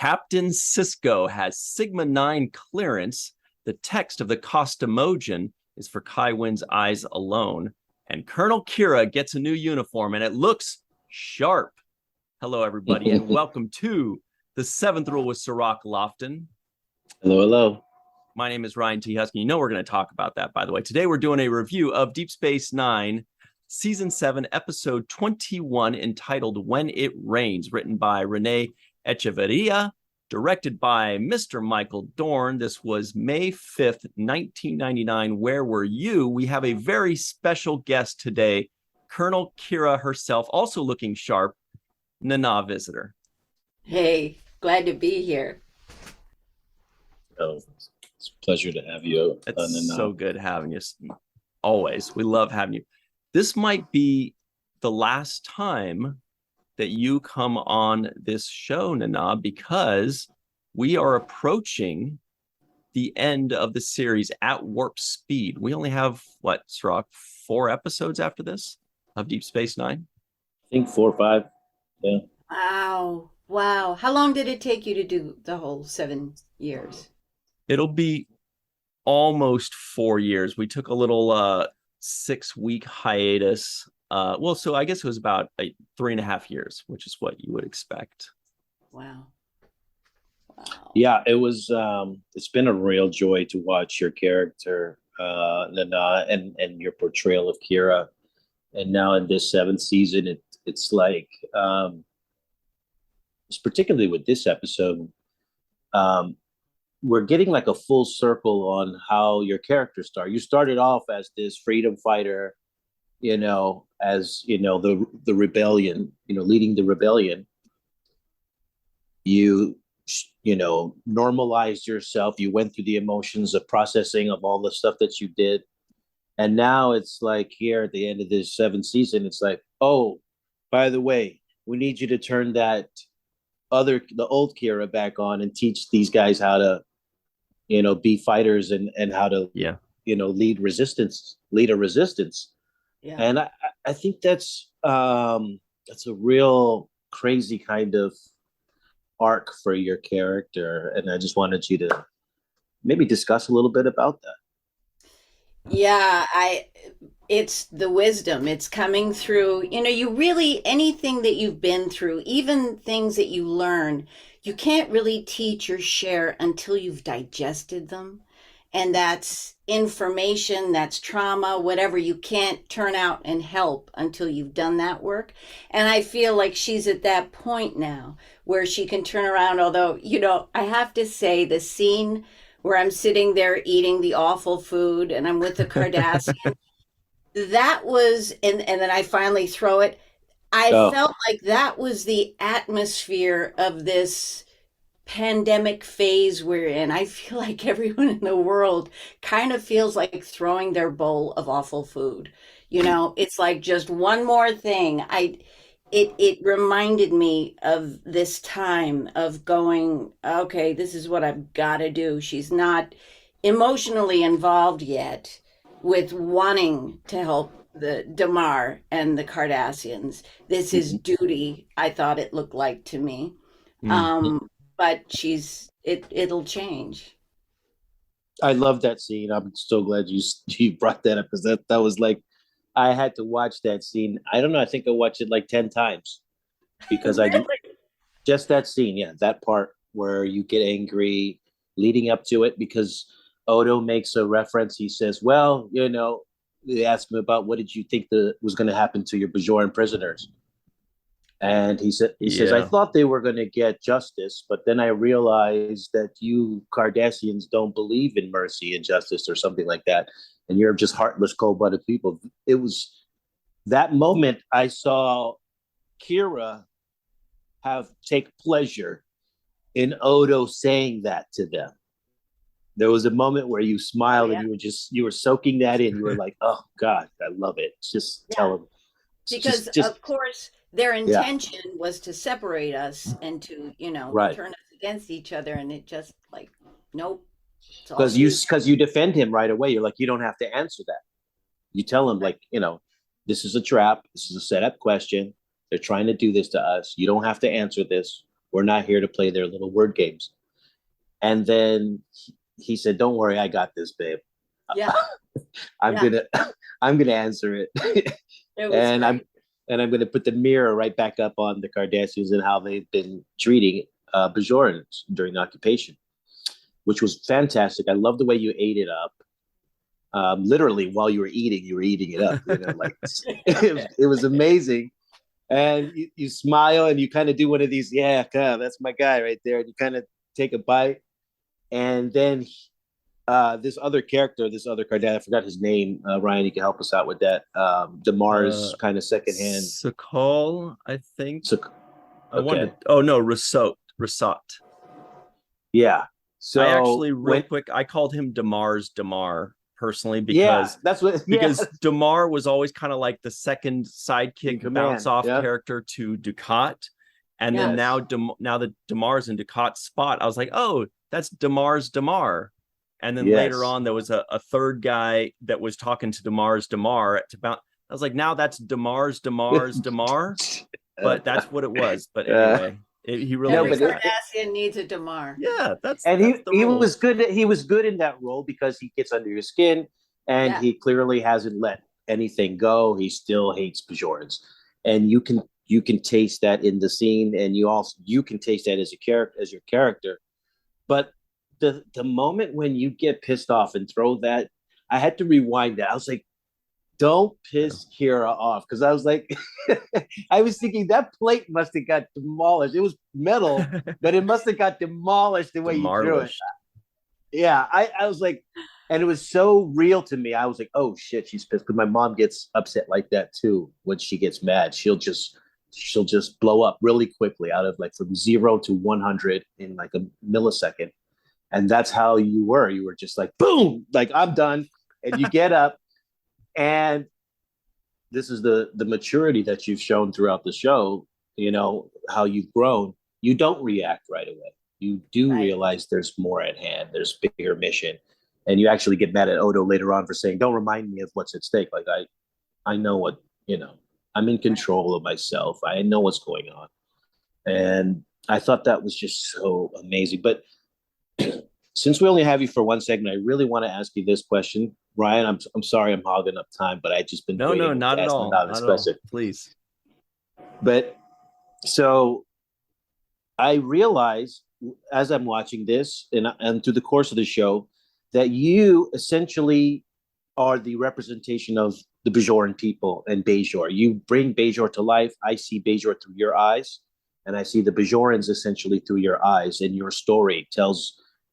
Captain Sisko has Sigma 9 clearance. The text of the Costamogen is for Kai Wynn's eyes alone. And Colonel Kira gets a new uniform, and it looks sharp. Hello, everybody, and welcome to the Seventh Rule with Cirroc Lofton. Hello, hello. My name is Ryan T. Husk. You know we're going to talk about that, by the way. Today, we're doing a review of Deep Space Nine, Season 7, Episode 21, entitled When It Rains, written by Renee Echeverria, directed by Mr. Michael Dorn. This was May 5th, 1999. Where were you? We have a very special guest today, Colonel Kira herself, also looking sharp, Nana visitor. Hey, glad to be here. Oh, it's a pleasure to have you. It's so good having you. Always. We love having you. This might be the last time that you come on this show, Nana, because we are approaching the end of the series at warp speed. We only have, Cirroc, 4 episodes after this of Deep Space Nine? I think 4 or 5, yeah. Wow. How long did it take you to do the whole 7 years? It'll be almost 4 years. We took a little 6-week hiatus. So I guess it was about 3.5 years, which is what you would expect. Wow. Yeah, it was. It's been a real joy to watch your character, Nana, and your portrayal of Kira. And now in this 7th season, it's like, it's particularly with this episode, we're getting like a full circle on how your character started. You started off as this freedom fighter, as the rebellion, leading the rebellion. You normalized yourself. You went through the emotions of processing of all the stuff that you did, and now it's like here at the end of this 7th season, it's like, oh, by the way, we need you to turn the old Kira back on and teach these guys how to, be fighters and how to, lead a resistance. Yeah. And I think that's a real crazy kind of arc for your character. And I just wanted you to maybe discuss a little bit about that. Yeah, it's the wisdom. It's coming through, you really, anything that you've been through, even things that you learn, you can't really teach or share until you've digested them. And that's information, that's trauma, whatever. You can't turn out and help until you've done that work. And I feel like she's at that point now where she can turn around. Although, I have to say the scene where I'm sitting there eating the awful food and I'm with the Cardassian, that was, and then I finally throw it. I felt like that was the atmosphere of this pandemic phase we're in. I feel like everyone in the world kind of feels like throwing their bowl of awful food. It's like just one more thing. It reminded me of this time of going, okay, this is what I've got to do. She's not emotionally involved yet with wanting to help the Damar and the Cardassians. This is duty, I thought it looked like to me. But it'll change. I love that scene. I'm so glad you brought that up, because that was like, I had to watch that scene. I don't know. I think I watched it like 10 times because really? Just that scene. Yeah. That part where you get angry leading up to it, because Odo makes a reference. He says, well, they asked him about what did you think was going to happen to your Bajoran prisoners? And he says, I thought they were going to get justice, but then I realized that you Cardassians don't believe in mercy and justice or something like that. And you're just heartless, cold-blooded people. It was that moment I saw Kira take pleasure in Odo saying that to them. There was a moment where you smiled and you were soaking that in. You were like, oh God, I love it. Just tell them. Because of course their intention was to separate us and to, turn us against each other. And it just like, nope. Because you defend him right away. You're like, you don't have to answer that. You tell him this is a trap. This is a setup question. They're trying to do this to us. You don't have to answer this. We're not here to play their little word games. And then he said, "Don't worry, I got this, babe. Yeah. I'm gonna answer it." and great. I'm gonna put the mirror right back up on the Kardashians and how they've been treating Bajorans during the occupation, which was fantastic. I love the way you ate it up. Literally, while you were eating it up. Like it was amazing. And you smile and you kind of do one of these, that's my guy right there. And you kind of take a bite. And then this other Kardashian, I forgot his name. Ryan, you can help us out with that. Damar's kind of secondhand. Segal, I think. Okay. Rasot. Yeah. So I actually, quick, I called him Damar personally because Damar was always kind of like the second sidekick bounce off character to Ducat. And then now that Damar's in Ducat's spot, I was like, oh, that's Damar's Damar. And then later on, there was a third guy that was talking to Damar's Damar. I was like, now that's Damar's Damar. But that's what it was. But anyway, he really every Kardashian needs a Damar. Yeah, he was good. He was good in that role because he gets under your skin, and he clearly hasn't let anything go. He still hates Bajorans, and you can taste that in the scene, and you can taste that as your character. But the moment when you get pissed off and throw that, I had to rewind that. I was like, don't piss Kira off, because I was like, I was thinking that plate must have got demolished. It was metal, but it must have got demolished the way you threw it. Yeah, I was like, and it was so real to me. I was like, oh shit, she's pissed, because my mom gets upset like that too. When she gets mad, she'll just blow up really quickly, out of like from 0 to 100 in like a millisecond. And that's how you were. You were just like, boom, like I'm done. And you get up. And this is the maturity that you've shown throughout the show, how you've grown. You don't react right away. You do realize there's more at hand. There's a bigger mission. And you actually get mad at Odo later on for saying, don't remind me of what's at stake. Like, I know what, I'm in control of myself. I know what's going on. And I thought that was just so amazing. But since we only have you for one segment, I really want to ask you this question. Ryan, I'm sorry I'm hogging up time, but I just been not at all. Not at all. Please. But so I realize as I'm watching this and through the course of the show that you essentially are the representation of the Bajoran people and Bajor. You bring Bajor to life. I see Bajor through your eyes, and I see the Bajorans essentially through your eyes, and your story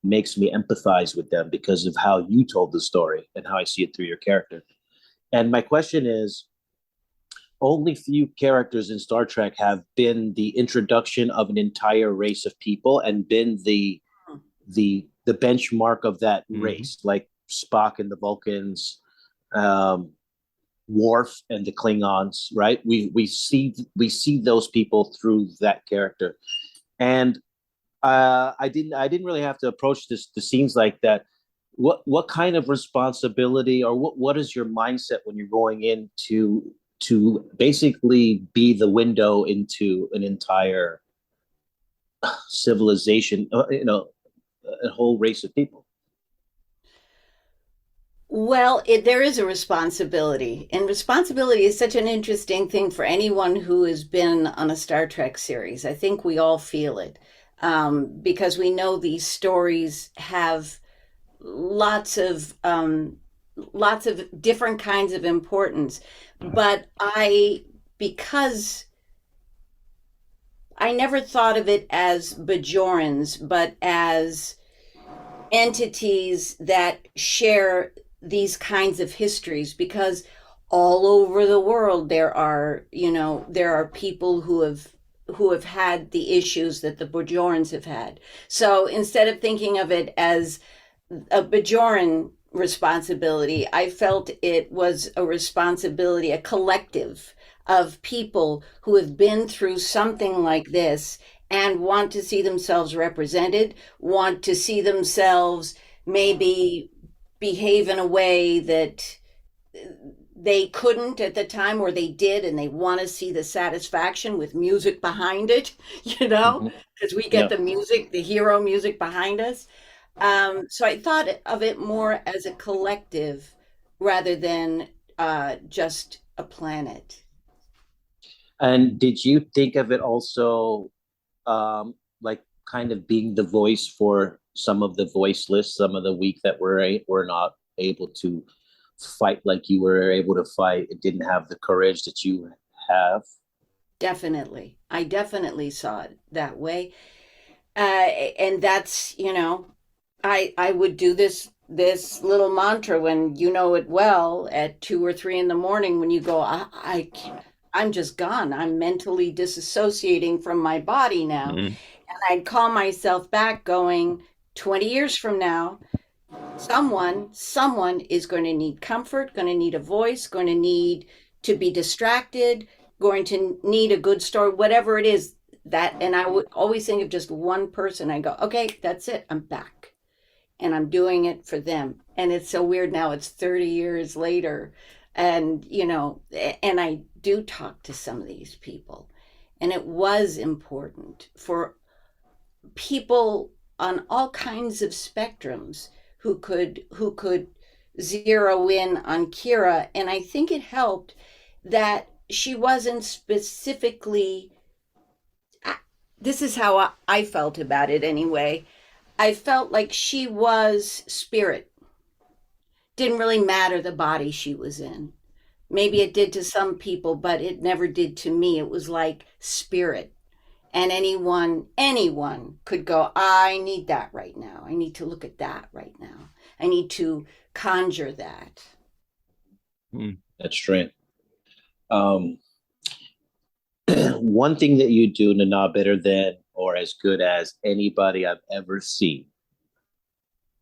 makes me empathize with them because of how you told the story and how I see it through your character. And my question is, only few characters in Star Trek have been the introduction of an entire race of people and been the benchmark of that race, like Spock and the Vulcans, Worf and the Klingons, right? We see those people through that character. And I didn't really have to approach the scenes like that. What kind of responsibility, or what is your mindset when you're going in to basically be the window into an entire civilization, a whole race of people? Well, there is a responsibility, and responsibility is such an interesting thing for anyone who has been on a Star Trek series. I think we all feel it. Because we know these stories have lots of different kinds of importance. But because I never thought of it as Bajorans, but as entities that share these kinds of histories, because all over the world there are people who have had the issues that the Bajorans have had. So instead of thinking of it as a Bajoran responsibility, I felt it was a responsibility, a collective of people who have been through something like this and want to see themselves represented, want to see themselves maybe behave in a way that they couldn't at the time, or they did, and they want to see the satisfaction with music behind it, because we get Yeah. the music, the hero music behind us. So I thought of it more as a collective rather than just a planet. And did you think of it also like kind of being the voice for some of the voiceless, some of the weak that were not able to fight like you were able to fight? It didn't have the courage that you have. Definitely. I definitely saw it that way. And that's, I would do this little mantra when you know it well at 2 or 3 in the morning when you go, I can't, I'm just gone. I'm mentally disassociating from my body now. Mm. And I'd call myself back going, 20 years from now, someone is going to need comfort, going to need a voice, going to need to be distracted, going to need a good story, whatever it is that. And I would always think of just one person. I go, okay, that's it. I'm back and I'm doing it for them. And it's so weird now. It's 30 years later. And, and I do talk to some of these people. And it was important for people on all kinds of spectrums who could zero in on Kira. And I think it helped that she wasn't specifically, this is how I felt about it anyway. I felt like she was spirit. Didn't really matter the body she was in. Maybe it did to some people, but it never did to me. It was like spirit. And anyone could go, I need that right now. I need to look at that right now. I need to conjure that. That's true. One thing that you do, Nana, better than or as good as anybody I've ever seen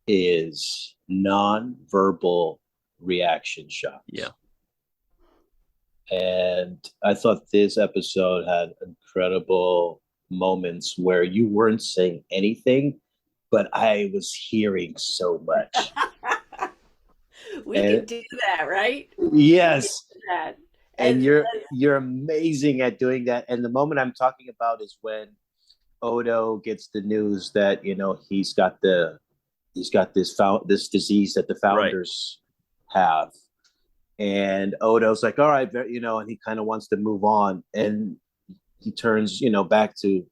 is non-verbal reaction shots. Yeah. And I thought this episode had incredible moments where you weren't saying anything, but I was hearing so much. We can do that, right? Yes. Do that. And you're amazing at doing that. And the moment I'm talking about is when Odo gets the news that he's got this disease that the founders have. And Odo's like, all right, and he kind of wants to move on. And he turns, back to,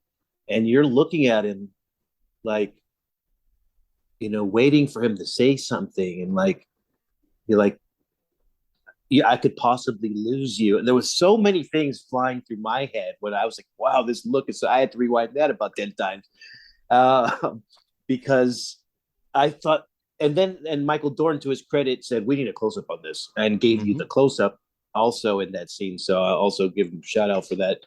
and you're looking at him like, waiting for him to say something. And like, you're like, yeah, I could possibly lose you. And there was so many things flying through my head when I was like, wow, this look is, I had to rewind that about 10 times. Because I thought, and Michael Dorn, to his credit, said, we need a close-up on this, and gave you the close-up also in that scene. So I also give him a shout out for that,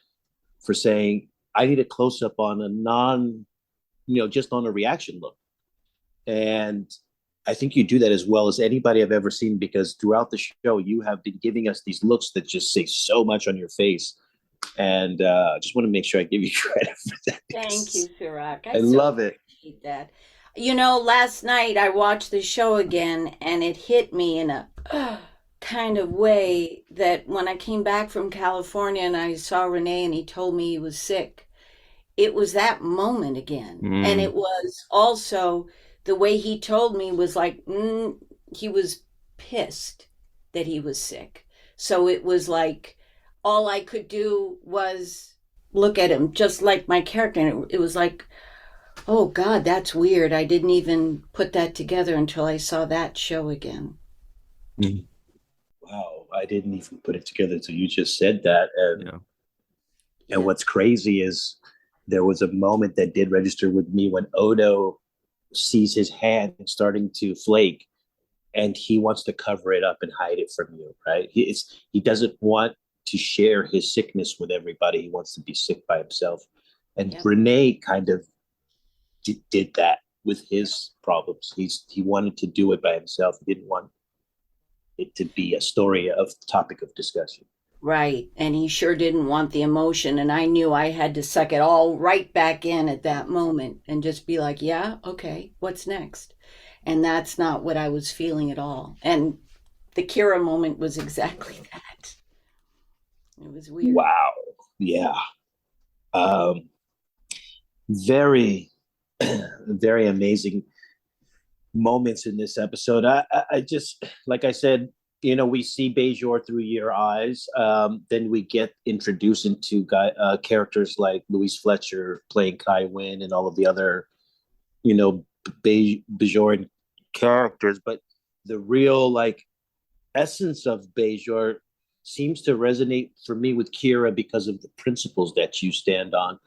for saying, I need a close-up on a just on a reaction look. And I think you do that as well as anybody I've ever seen, because throughout the show, you have been giving us these looks that just say so much on your face. And I just want to make sure I give you credit for that. Thank you, Cirroc. I love it. Appreciate that. Last night I watched the show again, and it hit me in a kind of way that when I came back from California and I saw Renee and he told me he was sick, it was that moment again. And it was also the way he told me was like, he was pissed that he was sick. So it was like, all I could do was look at him, just like my character. And it was like, oh God, that's weird. I didn't even put that together until I saw that show again. Wow, I didn't even put it together until you just said that. And what's crazy is there was a moment that did register with me when Odo sees his hand starting to flake, and he wants to cover it up and hide it from you, right? He doesn't want to share his sickness with everybody. He wants to be sick by himself. And Renee kind of did that with his problems. He wanted to do it by himself. He didn't want it to be a story of topic of discussion. Right. And he sure didn't want the emotion. And I knew I had to suck it all right back in at that moment and just be like, yeah, okay, what's next? And that's not what I was feeling at all. And the Kira moment was exactly that. It was weird. Wow. Yeah. Very, very amazing moments in this episode. I just, like I said, we see Bajor through your eyes. Then we get introduced into characters like Louise Fletcher playing Kai Wynn and all of the other, Bajoran characters. But the real essence of Bajor seems to resonate for me with Kira because of the principles that you stand on.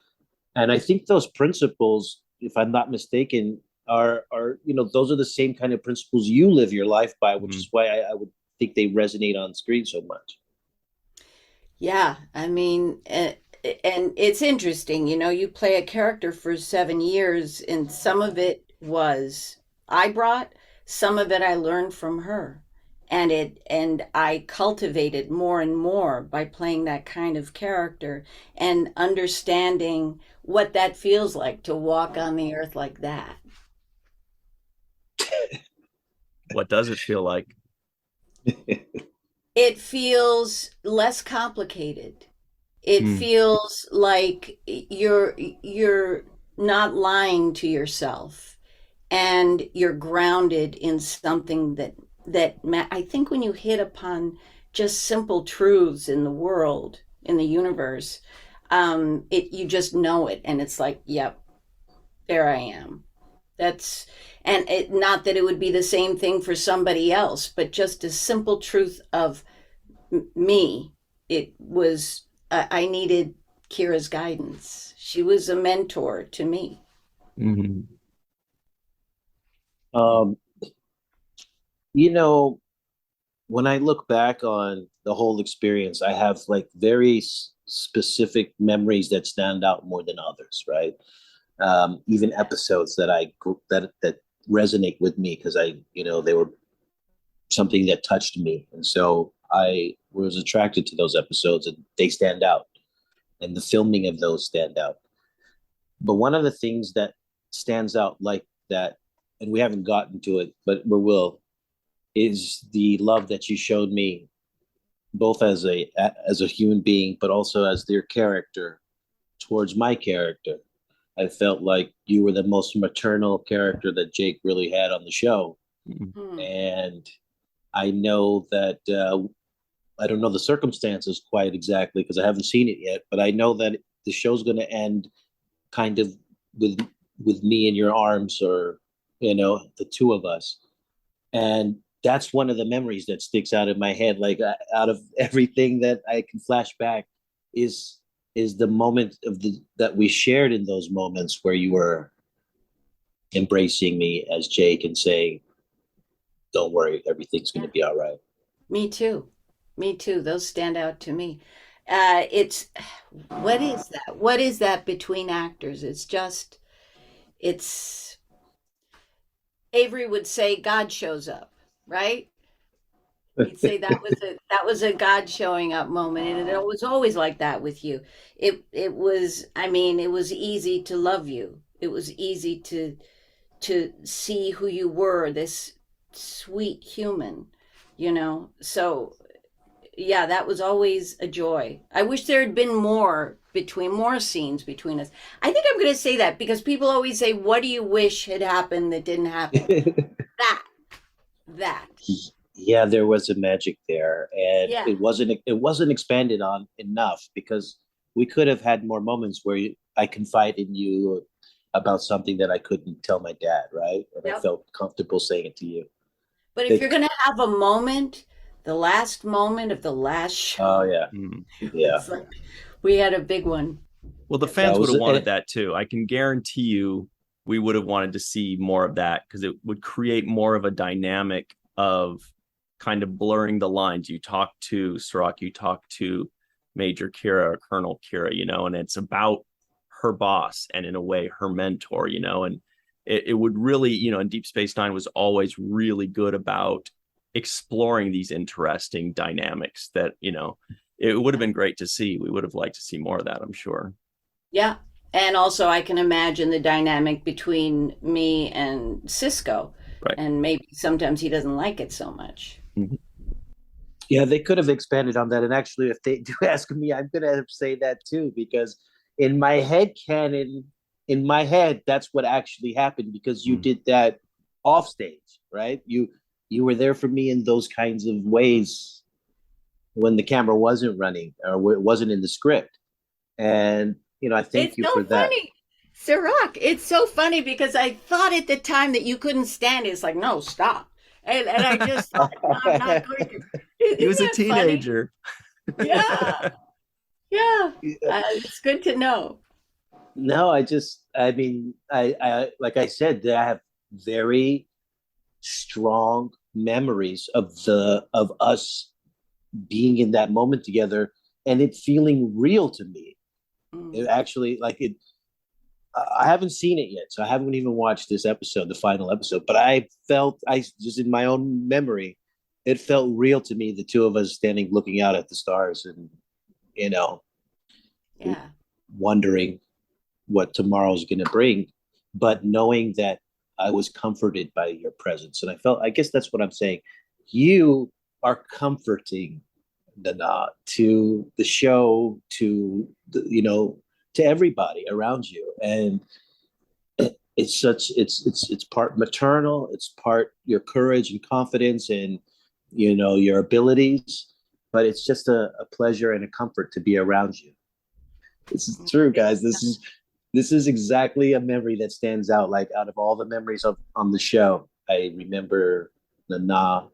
And I think those principles, if I'm not mistaken, are those are the same kind of principles you live your life by, which is why I would think they resonate on screen so much. Yeah, I mean, and it's interesting, you play a character for 7 years, and some of it was I brought, some of it I learned from her. And I cultivated more and more by playing that kind of character and understanding what that feels like to walk on the earth like that. What does it feel like? It feels less complicated. It feels like you're not lying to yourself, and you're grounded in something that I think when you hit upon just simple truths in the world, in the universe, you just know it, and it's like, yep, there I am. Not that it would be the same thing for somebody else, but just a simple truth of me. It was, I needed Kira's guidance. She was a mentor to me. Mm-hmm. When I look back on the whole experience, I have very specific memories that stand out more than others, right? Even episodes that resonate with me because they were something that touched me, and so I was attracted to those episodes, and they stand out, and the filming of those stand out. But one of the things that stands out like that, and we haven't gotten to it, but we will, is the love that you showed me, both as a human being, but also as their character towards my character. I felt like you were the most maternal character that Jake really had on the show. Mm-hmm. And I know that, I don't know the circumstances quite exactly because I haven't seen it yet, but I know that the show's going to end kind of with me in your arms, or, the two of us. And that's one of the memories that sticks out in my head. Out of everything that I can flash back is the moment that we shared in those moments where you were embracing me as Jake and saying, don't worry, everything's going to be all right. Me too. Those stand out to me. What is that? What is that between actors? It's Avery would say God shows up, right? He'd say that was a God showing up moment, and it was always like that with you. It was easy to love you. It was easy to see who you were, this sweet human, So yeah, that was always a joy. I wish there had been more scenes between us. I think I'm going to say that because people always say, what do you wish had happened that didn't happen? that. Yeah, there was a magic there, and it wasn't expanded on enough because we could have had more moments where I confided in you about something that I couldn't tell my dad, right? And I felt comfortable saying it to you. But if you're going to have a moment, the last moment of the last show. Oh, yeah. Yeah. We had a big one. Well, the fans would have wanted that too. I can guarantee you we would have wanted to see more of that because it would create more of a dynamic of kind of blurring the lines. You talk to Cirroc, you talk to Major Kira or Colonel Kira, and it's about her boss and in a way her mentor, and it would really, and Deep Space Nine was always really good about exploring these interesting dynamics that, it would have been great to see. We would have liked to see more of that, I'm sure. Yeah. And also I can imagine the dynamic between me and Sisko. Right. And maybe sometimes he doesn't like it so much. Mm-hmm. Yeah, they could have expanded on that. And actually, if they do ask me, I'm going to say that too, because in my head canon, in my head, that's what actually happened because you did that off stage, right? You were there for me in those kinds of ways when the camera wasn't running or it wasn't in the script. And, I thank It's you so for that. funny. Cirroc, it's so funny because I thought at the time that you couldn't stand it. It's like, no, stop. And I just thought, no, I'm not going to. He was Isn't a that funny? teenager. Yeah, yeah. It's good to know. No, I mean, like I said, I have very strong memories of us being in that moment together and it feeling real to me. It Mm. actually, like it, I haven't seen it yet, so I haven't even watched this episode, the final episode. But I just in my own memory, it felt real to me. The two of us standing, looking out at the stars, and you know, Yeah. wondering what tomorrow's going to bring, but knowing that I was comforted by your presence, and I guess that's what I'm saying. You are comforting Nana to the show, to to everybody around you, and it's part maternal, it's part your courage and confidence and your abilities, but it's just a pleasure and a comfort to be around you. This is true, guys. This is exactly a memory that stands out. Like out of all the memories on the show, I remember Nana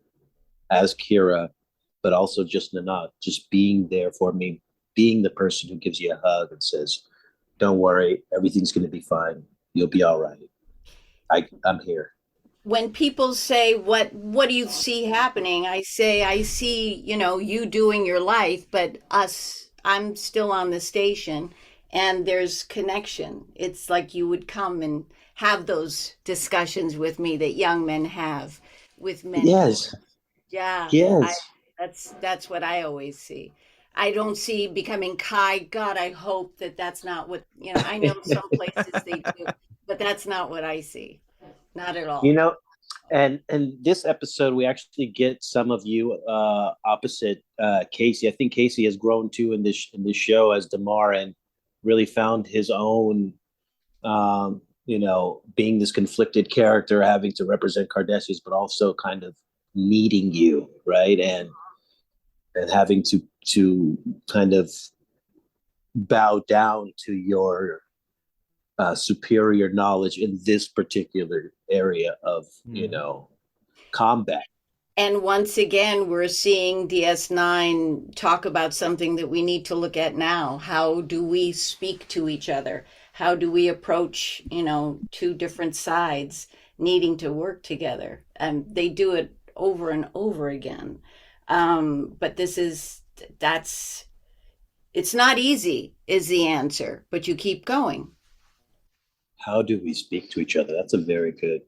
as Kira, but also just Nana, just being there for me, being the person who gives you a hug and says, "Don't worry, everything's going to be fine. You'll be all right. I'm here." When people say, what do you see happening? I say, I see, you doing your life, but I'm still on the station and there's connection. It's like you would come and have those discussions with me that young men have with mentors. Yes, Yeah, I yes. that's what I always see. I don't see becoming Kai. God, I hope that that's not what, I know some places they do, but that's not what I see. Not at you all. know, and this episode we actually get some of you opposite Casey. I think Casey has grown too in this show as Damar and really found his own being this conflicted character, having to represent Cardassians, but also kind of needing you, right? And having to kind of bow down to your superior knowledge in this particular area of combat. And once again, we're seeing DS9 talk about something that we need to look at now. How do we speak to each other? How do we approach, two different sides needing to work together? And they do it over and over again. But it's not easy, is the answer, but you keep going. How do we speak to each other? That's a very good,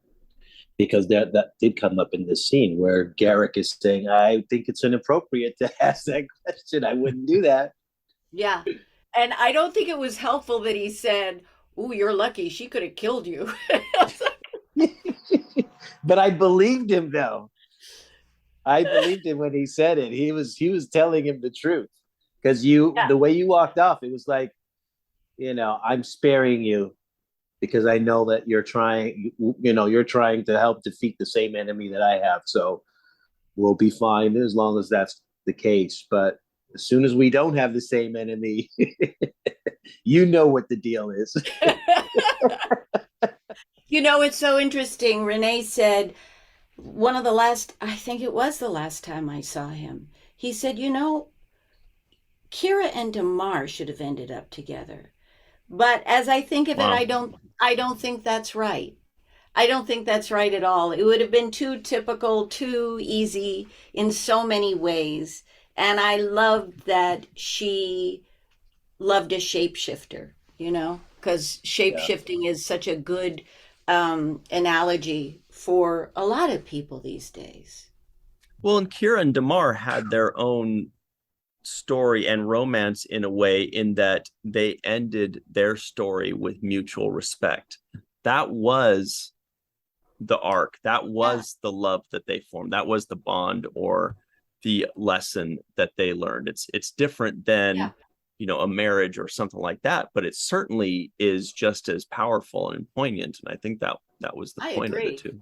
because that did come up in this scene where Garrick is saying, "I think it's inappropriate to ask that question. I wouldn't do that." Yeah. And I don't think it was helpful that he said, "Ooh, you're lucky. She could have killed you." But I believed him though. I believed him when he said it. He was telling him the truth. Because Yeah. the way you walked off, it was like, I'm sparing you because I know that you're trying to help defeat the same enemy that I have. So we'll be fine as long as that's the case. But as soon as we don't have the same enemy, you know what the deal is. It's so interesting. Renee said I think it was the last time I saw him. He said, Kira and Damar should have ended up together. But as I think of it, Wow. I don't think that's right. I don't think that's right at all. It would have been too typical, too easy in so many ways. And I loved that she loved a shapeshifter, because Yeah. shapeshifting is such a good analogy for a lot of people these days. Well, and Kira and Damar had their own story and romance in a way in that they ended their story with mutual respect. That was the arc. That Yeah. was the love that they formed. That was the bond or the lesson that they learned. It's different than a marriage or something like that, but it certainly is just as powerful and poignant. And I think that was the point of it too.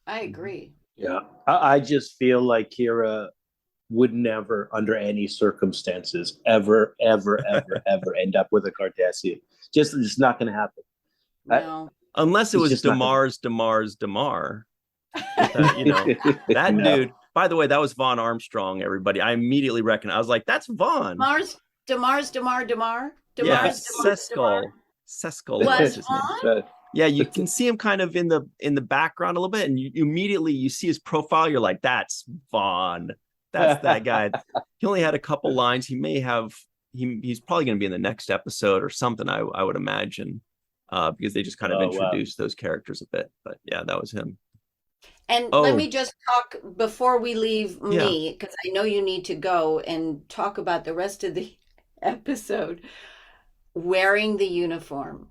I agree. Yeah, I just feel like Kira would never, under any circumstances, ever end up with a Cardassian. It's not going to happen. No. Unless it was Damar's Damar. That dude. By the way, that was Vaughn Armstrong. Everybody, I immediately recognized. I was like, "That's Vaughn." Damar's Damar. Seskal. Was Vaughn? Yeah, you can see him kind of in the background a little bit, and you immediately see his profile. You're like, "That's Vaughn. That's that guy." He only had a couple lines. He may have. He's probably going to be in the next episode or something. I would imagine, because they just kind of introduced those characters a bit. But yeah, that was him. And let me just talk before we leave me, because I know you need to go and talk about the rest of the episode. Wearing the uniform.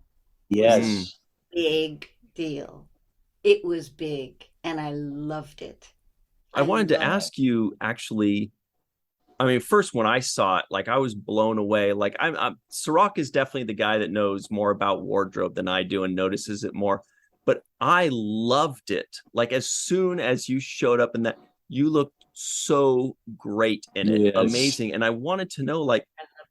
Yes. Big deal. It was big, and I loved it. I wanted to ask you, actually, I mean, first when I saw it, like I was blown away. Like Cirroc is definitely the guy that knows more about wardrobe than I do and notices it more. But I loved it. Like as soon as you showed up in that, you looked so great in it. Yes. Amazing. And I wanted to know, like,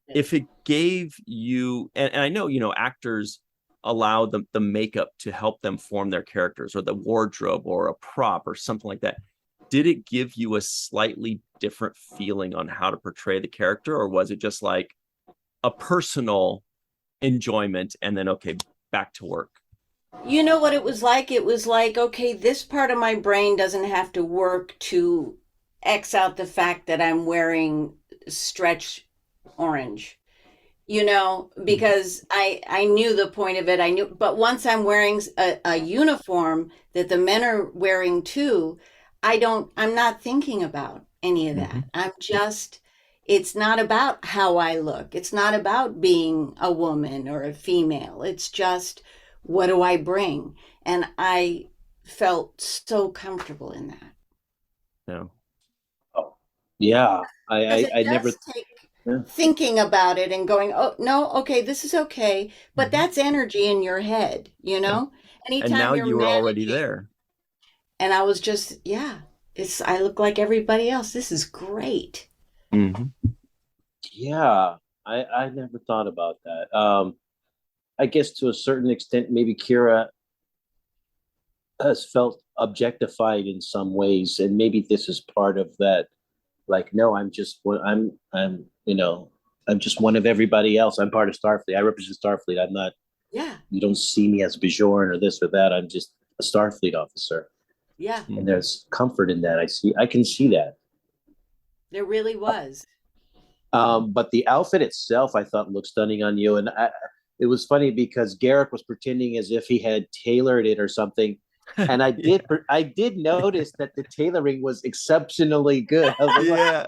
if it gave you, and I know, actors allow the makeup to help them form their characters, or the wardrobe or a prop or something like that. Did it give you a slightly different feeling on how to portray the character, or was it just like a personal enjoyment and then, okay, back to work? You know what it was like? It was like, okay, this part of my brain doesn't have to work to X out the fact that I'm wearing stretch orange, because I knew the point of it. But once I'm wearing a uniform that the men are wearing too, I'm not thinking about any of that. Mm-hmm. It's not about how I look. It's not about being a woman or a female. It's just, what do I bring? And I felt so comfortable in that. No. Oh, yeah. I never thinking about it and going, oh no, okay, this is okay. But that's energy in your head, Anytime and now you were already there. And I was just, I look like everybody else. This is great. Mm-hmm. Yeah, I never thought about that. I guess to a certain extent, maybe Kira has felt objectified in some ways, and maybe this is part of that. Like, no, I'm just one of everybody else. I'm part of Starfleet. I represent Starfleet. I'm not. Yeah. You don't see me as Bajorn or this or that. I'm just a Starfleet officer. Yeah. And there's comfort in that. I can see that. There really was. But the outfit itself, I thought, looked stunning on you. And it was funny because Garrick was pretending as if he had tailored it or something. And I did I did notice that the tailoring was exceptionally good. I was like,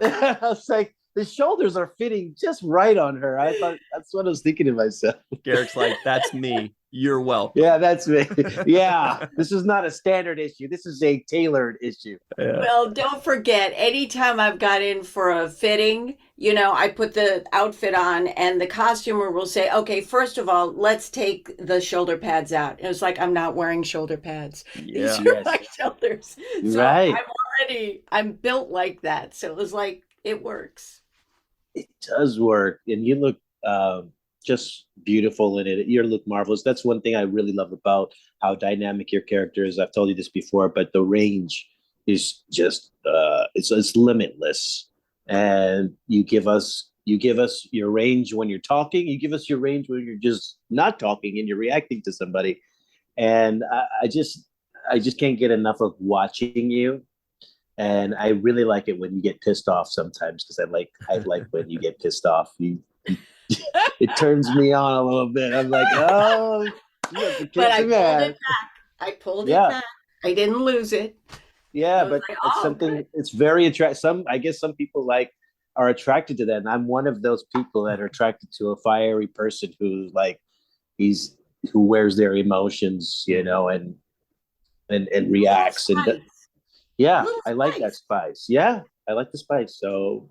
I was like, the shoulders are fitting just right on her. I thought, that's what I was thinking to myself. Garrick's like, that's me. You're welcome. Yeah, that's me. Yeah, this is not a standard issue. This is a tailored issue. Yeah. Well, don't forget, anytime I've got in for a fitting, I put the outfit on and the costumer will say, okay, first of all, let's take the shoulder pads out. And it's like, I'm not wearing shoulder pads. Yeah. These are my shoulders. So right. I'm built like that. So it was like, it works. It does work. And you look just beautiful in it. You look marvelous. That's one thing I really love about how dynamic your character is. I've told you this before, but the range is just it's limitless. And you give us your range when you're talking. You give us your range when you're just not talking and you're reacting to somebody. And I just can't get enough of watching you. And I really like it when you get pissed off sometimes, because I like when you get pissed off. It turns me on a little bit. I'm like, oh, but I pulled it back. I pulled it back. I didn't lose it. Yeah, but like, it's something. Good. It's very attractive. I guess some people are attracted to that, and I'm one of those people that are attracted to a fiery person who wears their emotions, and reacts. And I like that spice. Yeah, I like the spice. So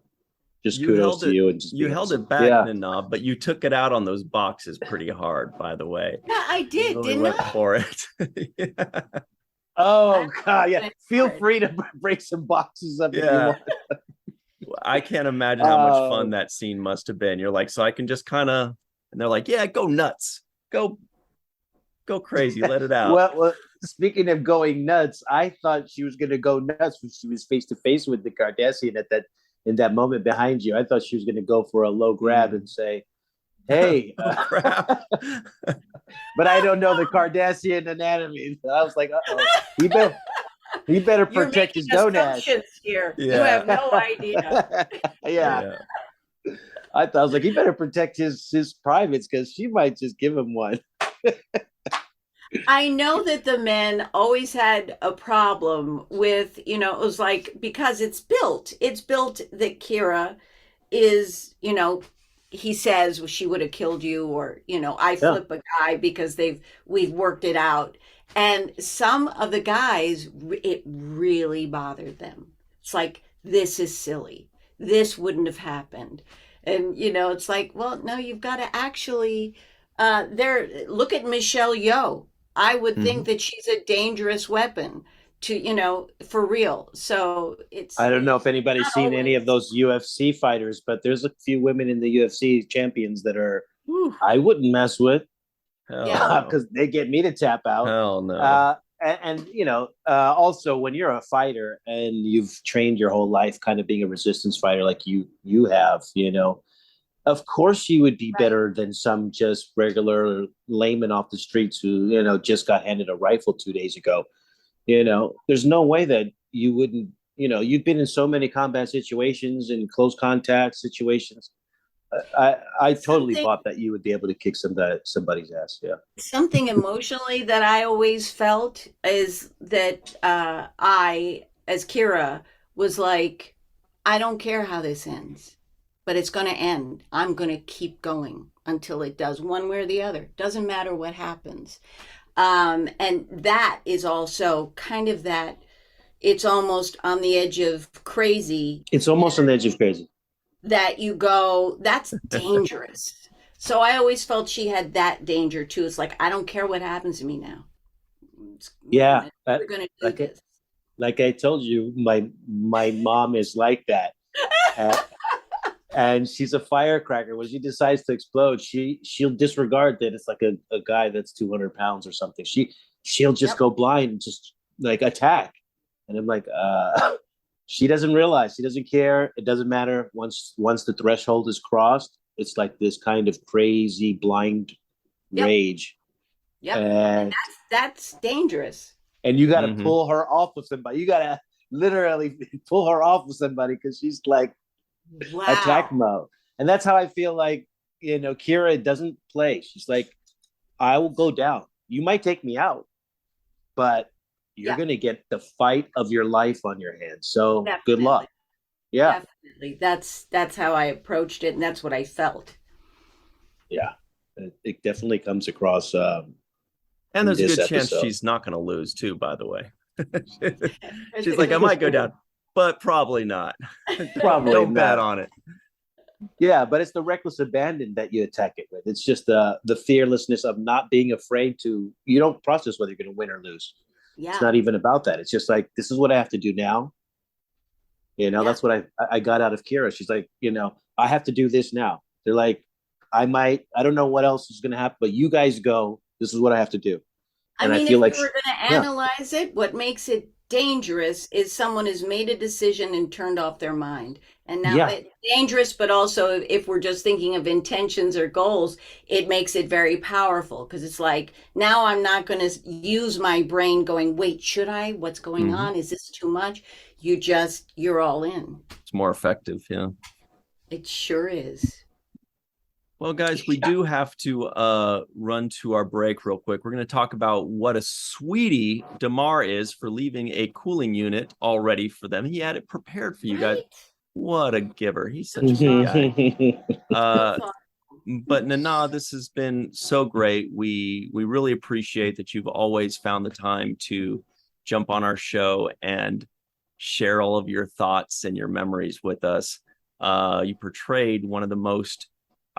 just You kudos held to it. you. And just You being held honest. it back, Yeah. Nana, but you took it out on those boxes pretty hard, by the way. Yeah, I You did, really didn't went I? for it. Yeah. Oh God, yeah. went Feel for it. free to break some boxes up if you Yeah. want. I can't imagine how much fun Oh. that scene must have been. You're like, so I can just kind of, and they're like, yeah, go nuts, go crazy, let it out. Well, speaking of going nuts, I thought she was going to go nuts when she was face to face with the Cardassian in that moment behind you. I thought she was going to go for a low grab and say, "Hey," Oh, crap. but I don't know the Cardassian anatomy. I was like, "Uh-oh, he better You're protect making his gonads." assumptions here. You Yeah. have no idea. Yeah. I thought, I was like, he better protect his privates because she might just give him one. I know that the men always had a problem with, it was like, because it's built that Kira is, he says, well, she would have killed you, or, I flip a guy because we've worked it out. And some of the guys, it really bothered them. It's like, this is silly. This wouldn't have happened. And, it's like, well, no, you've got to actually, look at Michelle Yeoh. I would think that she's a dangerous weapon to, for real. So I don't know if anybody's seen any of those UFC fighters, but there's a few women in the UFC champions that are, I wouldn't mess with because they get me to tap out. Hell no. And also when you're a fighter and you've trained your whole life kind of being a resistance fighter like you have, of course you would be better than some just regular layman off the streets who, just got handed a rifle 2 days ago. There's no way that you wouldn't, you've been in so many combat situations and close contact situations. I totally bought that you would be able to kick somebody's ass. Yeah. Something emotionally that I always felt is that I, as Kira, was like, I don't care how this ends, but it's going to end. I'm going to keep going until it does, one way or the other. Doesn't matter what happens. And that is also kind of that, it's almost on the edge of crazy. It's almost on the edge of crazy. That you go, that's dangerous. So I always felt she had that danger too. It's like, I don't care what happens to me now. Yeah. We're going to do this. Like I told you, my mom is like that. And she's a firecracker. When she decides to explode, she'll disregard that it's like a guy that's 200 pounds or something. She'll just go blind and just like attack. And I'm like, she doesn't realize, she doesn't care. It doesn't matter. Once the threshold is crossed, it's like this kind of crazy blind rage. Yeah, and that's dangerous. And you got to pull her off with somebody. You got to literally pull her off with somebody because she's like attack mode. And that's how I feel like, Kira doesn't play. She's like, I will go down. You might take me out, but you're going to get the fight of your life on your hands. So good luck. Yeah. Definitely. That's how I approached it. And that's what I felt. Yeah. It definitely comes across. And there's a good chance she's not going to lose too, by the way. She's like, I might go down, but probably not. Probably don't bet on it. Yeah, but it's the reckless abandon that you attack it with. It's just the fearlessness of not being afraid to. You don't process whether you're going to win or lose. Yeah. It's not even about that. It's just like, this is what I have to do now. That's what I got out of Kira. She's like, I have to do this now. They're like, I don't know what else is going to happen, but you guys go. This is what I have to do. And I feel if like we're going to analyze it, what makes it dangerous is someone has made a decision and turned off their mind. And now it's dangerous, but also if we're just thinking of intentions or goals, it makes it very powerful because it's like, now I'm not going to use my brain going, wait, should I? What's going on? Is this too much? You're all in. It's more effective. Yeah. It sure is. Well, guys, we do have to run to our break real quick. We're going to talk about what a sweetie Damar is for leaving a cooling unit all ready for them. He had it prepared for you guys. What a giver. He's such a good guy. But Nana, this has been so great. We really appreciate that you've always found the time to jump on our show and share all of your thoughts and your memories with us. You portrayed one of the most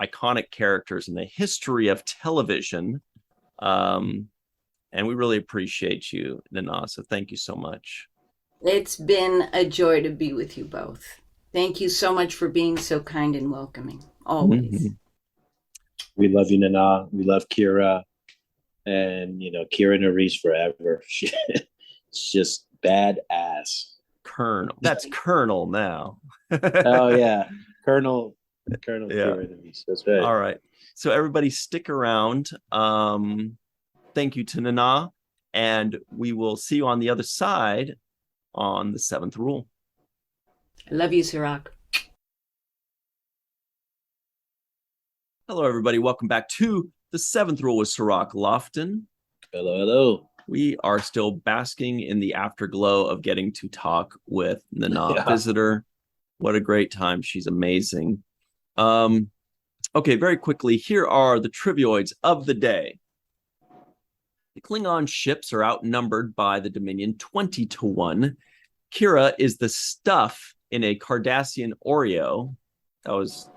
iconic characters in the history of television. And we really appreciate you, Nana. So thank you so much. It's been a joy to be with you both. Thank you so much for being so kind and welcoming, always. We love you, Nana. We love Kira. And, Kira Nerys forever. She's just badass. Colonel. That's Colonel now. Oh, yeah. Colonel Kira Nerys. That's right. All right. So everybody stick around. Thank you to Nana. And we will see you on the other side on the 7th rule. I love you, Cirroc. Hello, everybody. Welcome back to the 7th rule with Cirroc Lofton. Hello. We are still basking in the afterglow of getting to talk with Nana Visitor. What a great time. She's amazing. Okay, very quickly, here are the trivioids of the day. The Klingon ships are outnumbered by the Dominion 20-1. Kira is the stuff in a Cardassian Oreo. That was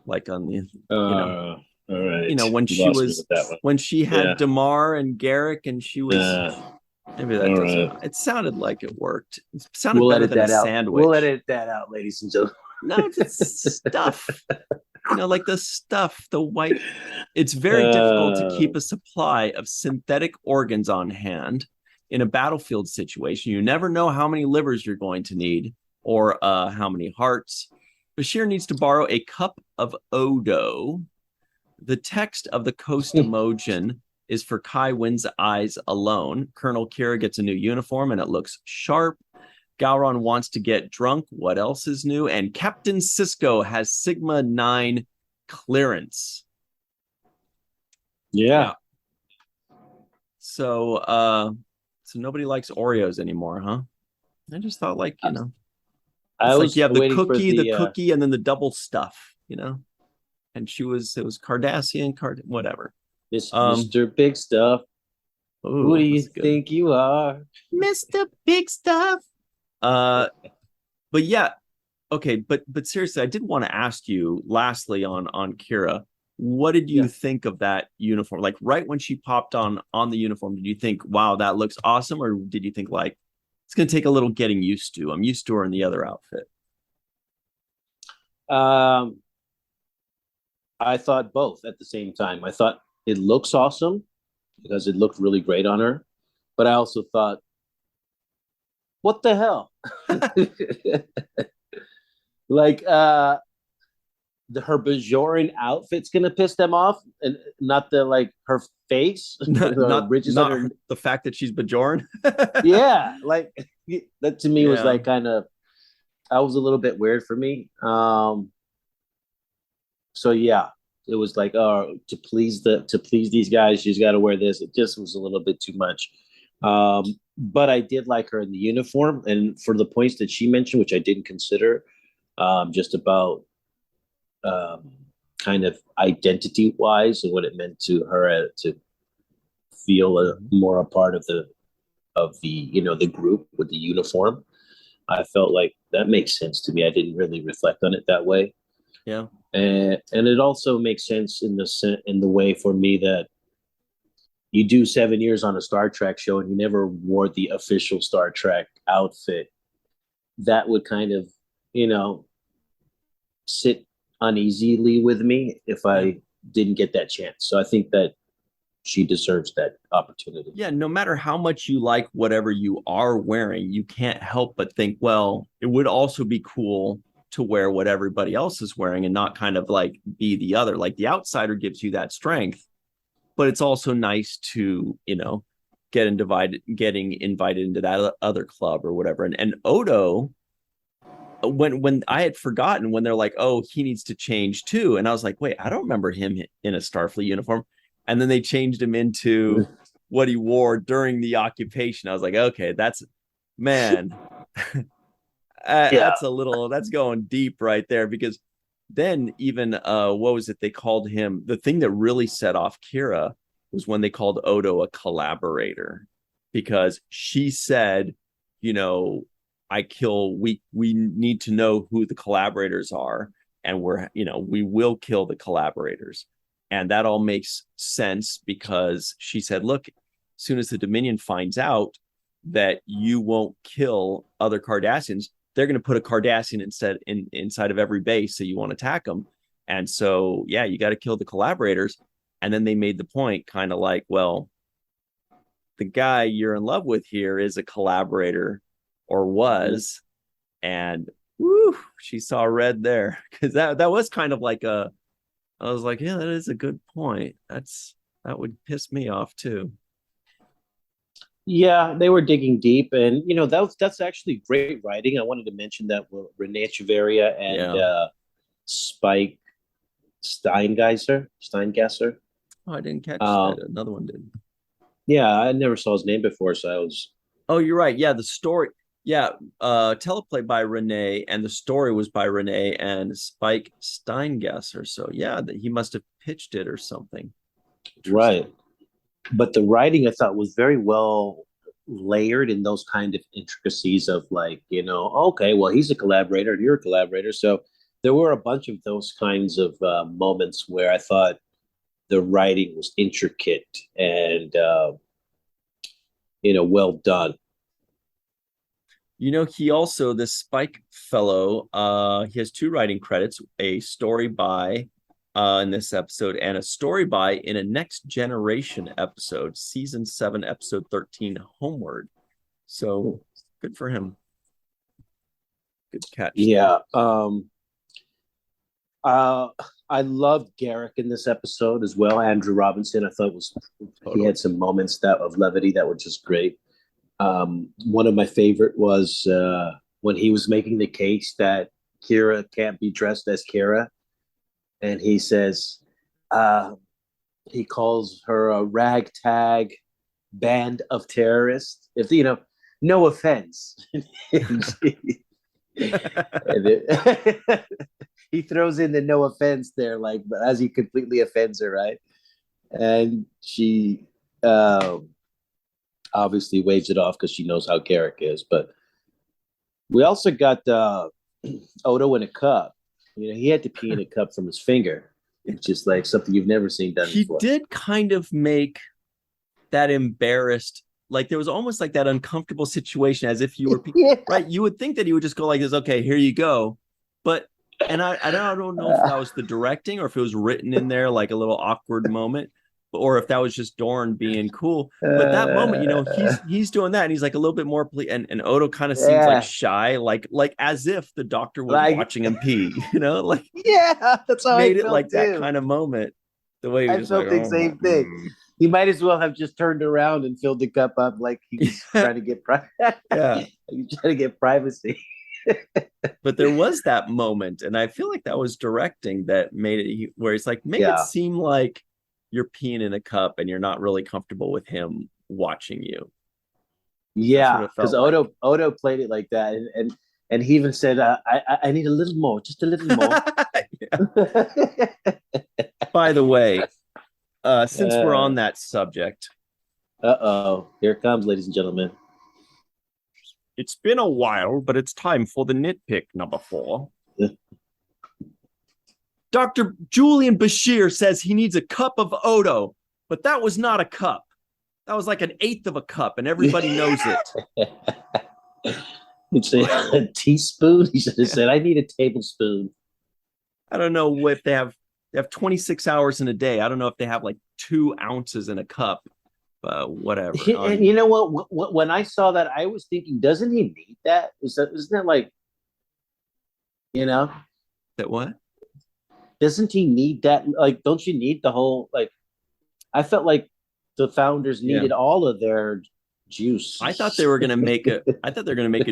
like on the, all right. When she had Damar and Garrick, and she was maybe that doesn't. It sounded like it worked. It sounded better than a sandwich. We'll edit that out, ladies and gentlemen. No, it's stuff. Like the stuff, the white. It's very difficult to keep a supply of synthetic organs on hand in a battlefield situation. You never know how many livers you're going to need or how many hearts. Bashir needs to borrow a cup of Odo. The text of the Coast emotion is for Kai Wynn's eyes alone. Colonel Kira gets a new uniform and it looks sharp. Gowron wants to get drunk. What else is new? And Captain Sisko has Sigma 9 clearance. Yeah. So nobody likes Oreos anymore, huh? I just thought I was you have the cookie, and then the double stuff, And it was Cardassian, whatever. Mr. Big Stuff. Ooh, who do you think you are? Mr. Big Stuff. But yeah, okay, but seriously, I did want to ask you lastly on Kira, what did you think of that uniform? Like right when she popped on the uniform, did you think, wow, that looks awesome? Or did you think it's going to take a little getting used to? I'm used to her in the other outfit. I thought both at the same time. I thought it looks awesome because it looked really great on her. But I also thought, what the hell? Her Bajoran outfit's gonna piss them off, and not her face, not the fact that she's Bajoran. Yeah, that to me was kind of, that was a little bit weird for me. So yeah, it was to please these guys, she's got to wear this. It just was a little bit too much. But I did like her in the uniform, and for the points that she mentioned, which I didn't consider, just about kind of identity wise and what it meant to her to feel more a part of the group with the uniform. I felt like that makes sense to me. I didn't really reflect on it that way. Yeah. And it also makes sense in the way for me that you do 7 years on a Star Trek show and you never wore the official Star Trek outfit. That would kind of, sit uneasily with me if I didn't get that chance. So I think that she deserves that opportunity. Yeah, no matter how much you like whatever you are wearing, you can't help but think, well, it would also be cool to wear what everybody else is wearing and not kind of be the other. Like the outsider gives you that strength, but it's also nice to, getting invited into that other club or whatever. And Odo, when I had forgotten when they're like, oh, he needs to change too. And I was like, wait, I don't remember him in a Starfleet uniform. And then they changed him into what he wore during the occupation. I was like, okay, that's that's going deep right there, because then even what was it they called him? The thing that really set off Kira was when they called Odo a collaborator, because she said, we need to know who the collaborators are, and we will kill the collaborators. And that all makes sense because she said, look, as soon as the Dominion finds out that you won't kill other Cardassians, they're going to put a Cardassian inside of every base, so you won't attack them. And so, yeah, you got to kill the collaborators. And then they made the point kind of like, well, the guy you're in love with here is a collaborator, or was. And woo, she saw red there, because that was kind of like I was like, yeah, that is a good point. That would piss me off too. Yeah, they were digging deep, and that's actually great writing. I wanted to mention that Renee Echeverria and Spike Steingasser. Oh, I didn't catch that. Another one did. Yeah, I never saw his name before, so I was. Oh, you're right. Yeah, the story. Yeah, teleplay by Renee, and the story was by Renee and Spike Steingasser. So yeah, he must have pitched it or something. Right. But the writing, I thought, was very well layered in those kind of intricacies of like, okay, well, he's a collaborator and you're a collaborator. So there were a bunch of those kinds of moments where I thought the writing was intricate and, well done. He also, this Spike fellow, he has 2 writing credits, a story by in this episode, and a story by in a Next Generation episode, season 7, episode 13, Homeward. So good for him. Good catch. Yeah. I loved Garrick in this episode as well. Andrew Robinson, I thought he had some moments of levity that were just great. One of my favorite was when he was making the case that Kira can't be dressed as Kira. And he says, he calls her a ragtag band of terrorists. If no offense. He throws in the no offense there, like, but as he completely offends her, right? And she obviously waves it off because she knows how Garrick is. But we also got Odo in a cup. He had to pee in a cup from his finger, which is like something you've never seen done before. He did kind of make that embarrassed, like there was almost like that uncomfortable situation, as if you were right. You would think that he would just go like this, okay, here you go. But and I don't know if that was the directing or if it was written in there like a little awkward moment, or if that was just Dorn being cool. But that moment, he's doing that, and he's like a little bit more and Odo kind of seems like shy, like as if the doctor was watching him pee, like that's how made I it felt like too. That kind of moment. The way I felt the same thing. He might as well have just turned around and filled the cup up like he's trying to get he's trying to get privacy. But there was that moment, and I feel like that was directing that made it where it's like make it seem like you're peeing in a cup and you're not really comfortable with him watching you. Yeah, because Odo played it like that, and he even said, "I need a little more, just a little more." By the way, since we're on that subject, here it comes, ladies and gentlemen. It's been a while, but it's time for the nitpick number 4. Dr. Julian Bashir says he needs a cup of Odo, but that was not a cup. That was like an eighth of a cup, and everybody knows it. It's a teaspoon. He should have said, "I need a tablespoon." I don't know if they have 26 hours in a day. I don't know if they have like 2 ounces in a cup. Whatever. And you know what? When I saw that, I was thinking, doesn't he need that? Isn't that like, that what? Doesn't he need that? Like, don't you need the whole, like, I felt like the founders needed all of their juice. I thought they were gonna make a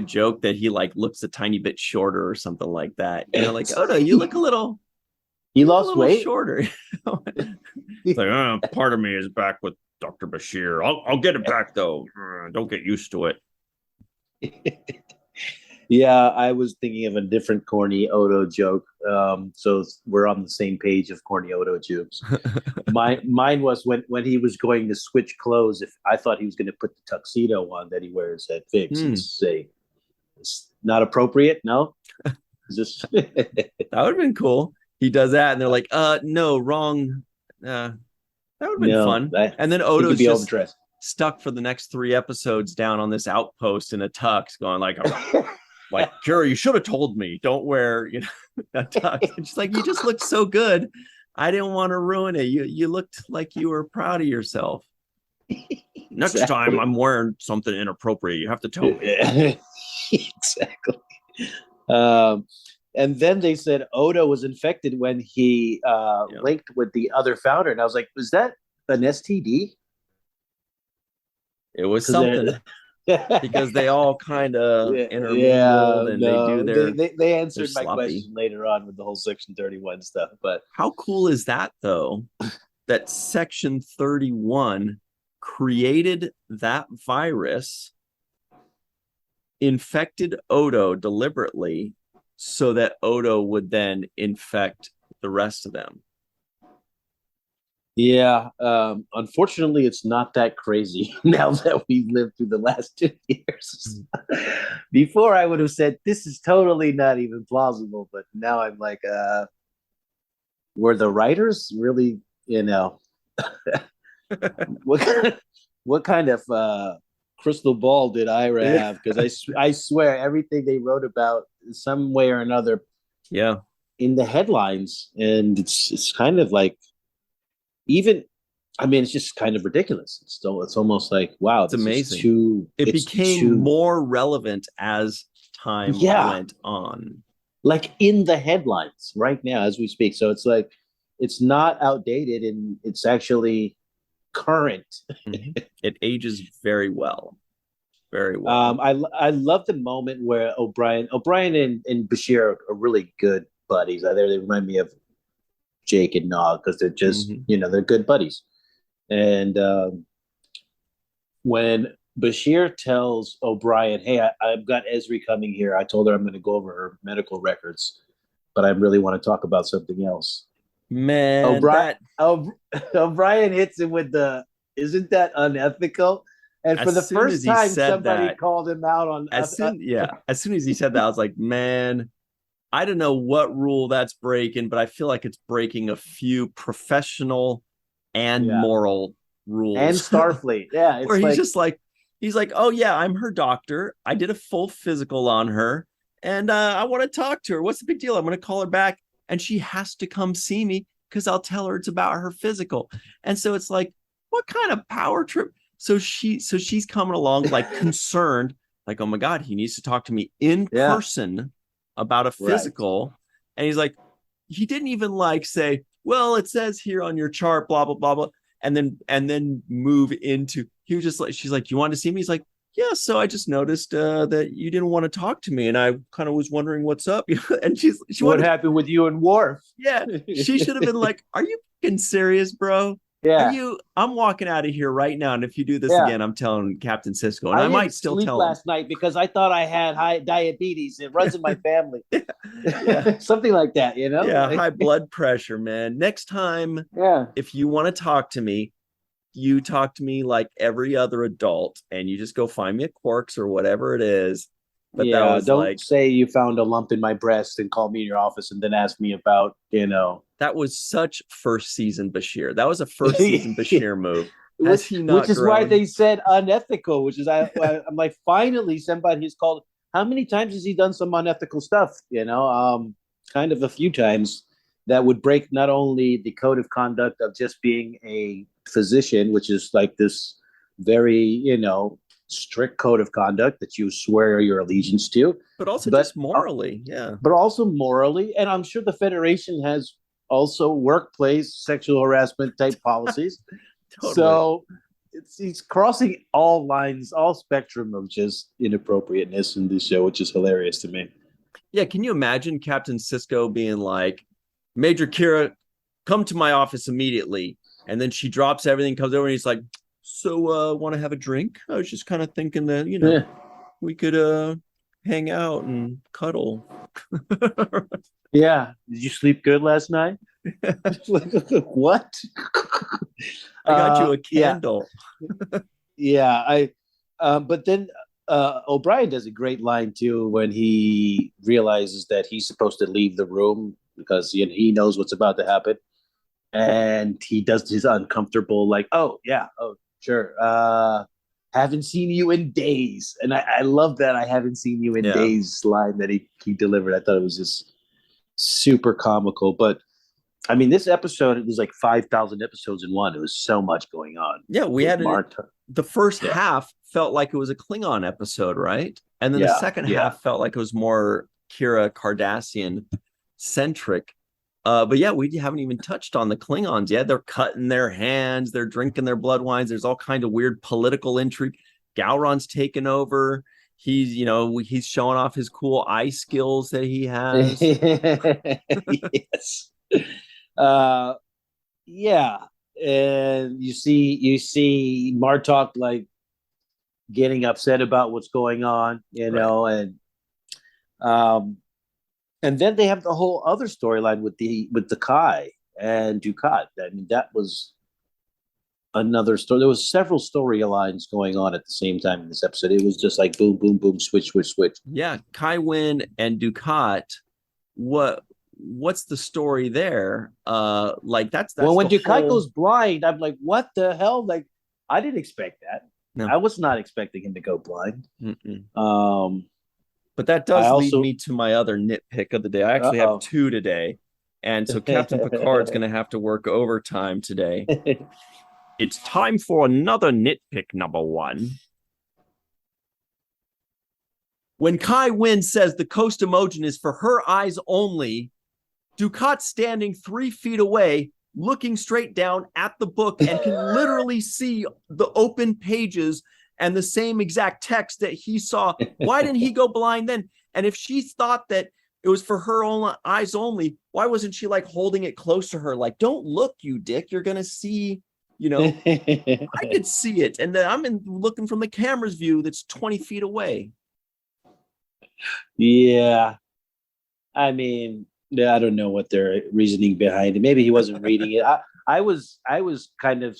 joke that he like looks a tiny bit shorter or something like that. Like, oh no, you look a little. He lost weight. Shorter. It's like, part of me is back with Dr. Bashir. I'll get it back though. Don't get used to it. Yeah, I was thinking of a different corny Odo joke. So we're on the same page of corny Odo jokes. Mine was when he was going to switch clothes. If I thought he was going to put the tuxedo on that he wears at Fix and say, It's not appropriate. No, just That would have been cool. He does that, and they're like, no, wrong. That would have been fun. And then Odo's just overdressed, stuck for the next 3 episodes down on this outpost in a tux, going like, Kira, you should have told me. Don't wear, a tux. And she's like, you just looked so good. I didn't want to ruin it. You looked like you were proud of yourself. Next time I'm wearing something inappropriate, you have to tell me. Exactly. And then they said Odo was infected when he linked with the other founder. And I was like, was that an STD? It was something. Because they all kind of intermingled and they do their. They answered my question later on with the whole Section 31 stuff. But how cool is that, though? That Section 31 created that virus, infected Odo deliberately, so that Odo would then infect the rest of them. Yeah, unfortunately, it's not that crazy now that we've lived through the last 2 years. Before, I would have said, this is totally not even plausible, but now I'm like, were the writers really, what kind of crystal ball did Ira have? Because I swear everything they wrote about some way or another in the headlines, and it's kind of like, it's just kind of ridiculous. It's almost like, wow, it's amazing. It became more relevant as time went on. Like in the headlines right now as we speak. So it's like, it's not outdated and it's actually current. It ages very well. Very well. I love the moment where O'Brien and Bashir are really good buddies. They remind me of Jake and Nog, because they're just they're good buddies. And when Bashir tells O'Brien, hey, I've got Esri coming here, I told her I'm going to go over her medical records, but I really want to talk about something else. Man, O'Brien hits him with isn't that unethical? And for the first time somebody called him out on as soon as he said that, I was like, man, I don't know what rule that's breaking, but I feel like it's breaking a few professional and moral rules. And Starfleet. Yeah. Where he's like, oh yeah, I'm her doctor. I did a full physical on her and I want to talk to her. What's the big deal? I'm going to call her back and she has to come see me because I'll tell her it's about her physical. And so it's like, what kind of power trip? So she's coming along like concerned, like, oh my God, he needs to talk to me in person about a physical. Right. And he's like, he didn't even like say, well, it says here on your chart, blah, blah, blah, blah. And then move into, he was just like, she's like, you want to see me? He's like, yeah. So I just noticed that you didn't want to talk to me. And I kind of was wondering what's up. And what happened with you and Worf? Yeah. She should have been like, are you fucking serious, bro? Yeah. I'm walking out of here right now. And if you do this again, I'm telling Captain Sisko. And I might still tell him. Last night because I thought I had high diabetes. It runs in my family. Something like that, Yeah, high blood pressure, man. Next time, if you want to talk to me, you talk to me like every other adult and you just go find me at Quarks or whatever it is. But that was don't say you found a lump in my breast and call me in your office and then ask me about, That was such first season Bashir. That was a first season Bashir move. Which is why they said unethical, which is I'm like, finally somebody who's called. How many times has he done some unethical stuff? Kind of a few times that would break not only the code of conduct of just being a physician, which is like this very, strict code of conduct that you swear your allegiance to, but also just morally. But also morally. And I'm sure the Federation has also workplace sexual harassment type policies. Totally. So he's crossing all lines, all spectrum of just inappropriateness in this show, which is hilarious to me. Yeah. Can you imagine Captain Sisko being like, Major Kira, come to my office immediately. And then she drops everything, comes over and he's like, so want to have a drink? I was just kind of thinking that, we could hang out and cuddle. Yeah. Did you sleep good last night? What? I got you a candle. But then O'Brien does a great line too when he realizes that he's supposed to leave the room because he knows what's about to happen, and he does his uncomfortable like, "Oh yeah, oh sure, haven't seen you in days," and I love that "I haven't seen you in days" line that he delivered. I thought it was just super comical, but. I mean, this episode, it was like 5,000 episodes in one. It was so much going on. Yeah, we had the first half felt like it was a Klingon episode, right? And then the second half felt like it was more Kira Cardassian centric. But yeah, we haven't even touched on the Klingons yet. They're cutting their hands, they're drinking their blood wines. There's all kind of weird political intrigue. Gowron's taken over. He's showing off his cool eye skills that he has. Yes. Yeah, and you see Martok like getting upset about what's going on, and then they have the whole other storyline with the Kai and Dukat. I mean, that was another story. There was several storylines going on at the same time in this episode. It was just like boom, boom, boom, switch, switch, switch. Yeah, Kai Wynn and Dukat. What's the story there? Like that's well, when Dukat goes blind, I'm like, what the hell? Like, I didn't expect that. No. I was not expecting him to go blind. But that does lead me to my other nitpick of the day. I actually have two today, and so Captain Picard's going to have to work overtime today. It's time for another nitpick number one. When Kai Wynn says the Coast emoji is for her eyes only, Dukat standing 3 feet away, looking straight down at the book and can literally see the open pages and the same exact text that he saw. Why didn't he go blind then? And if she thought that it was for her own eyes only, why wasn't she like holding it close to her? Like, don't look, you dick. You're going to see, I could see it. And then I'm looking from the camera's view that's 20 feet away. Yeah. I mean, I don't know what their reasoning behind it. Maybe he wasn't reading it. I was kind of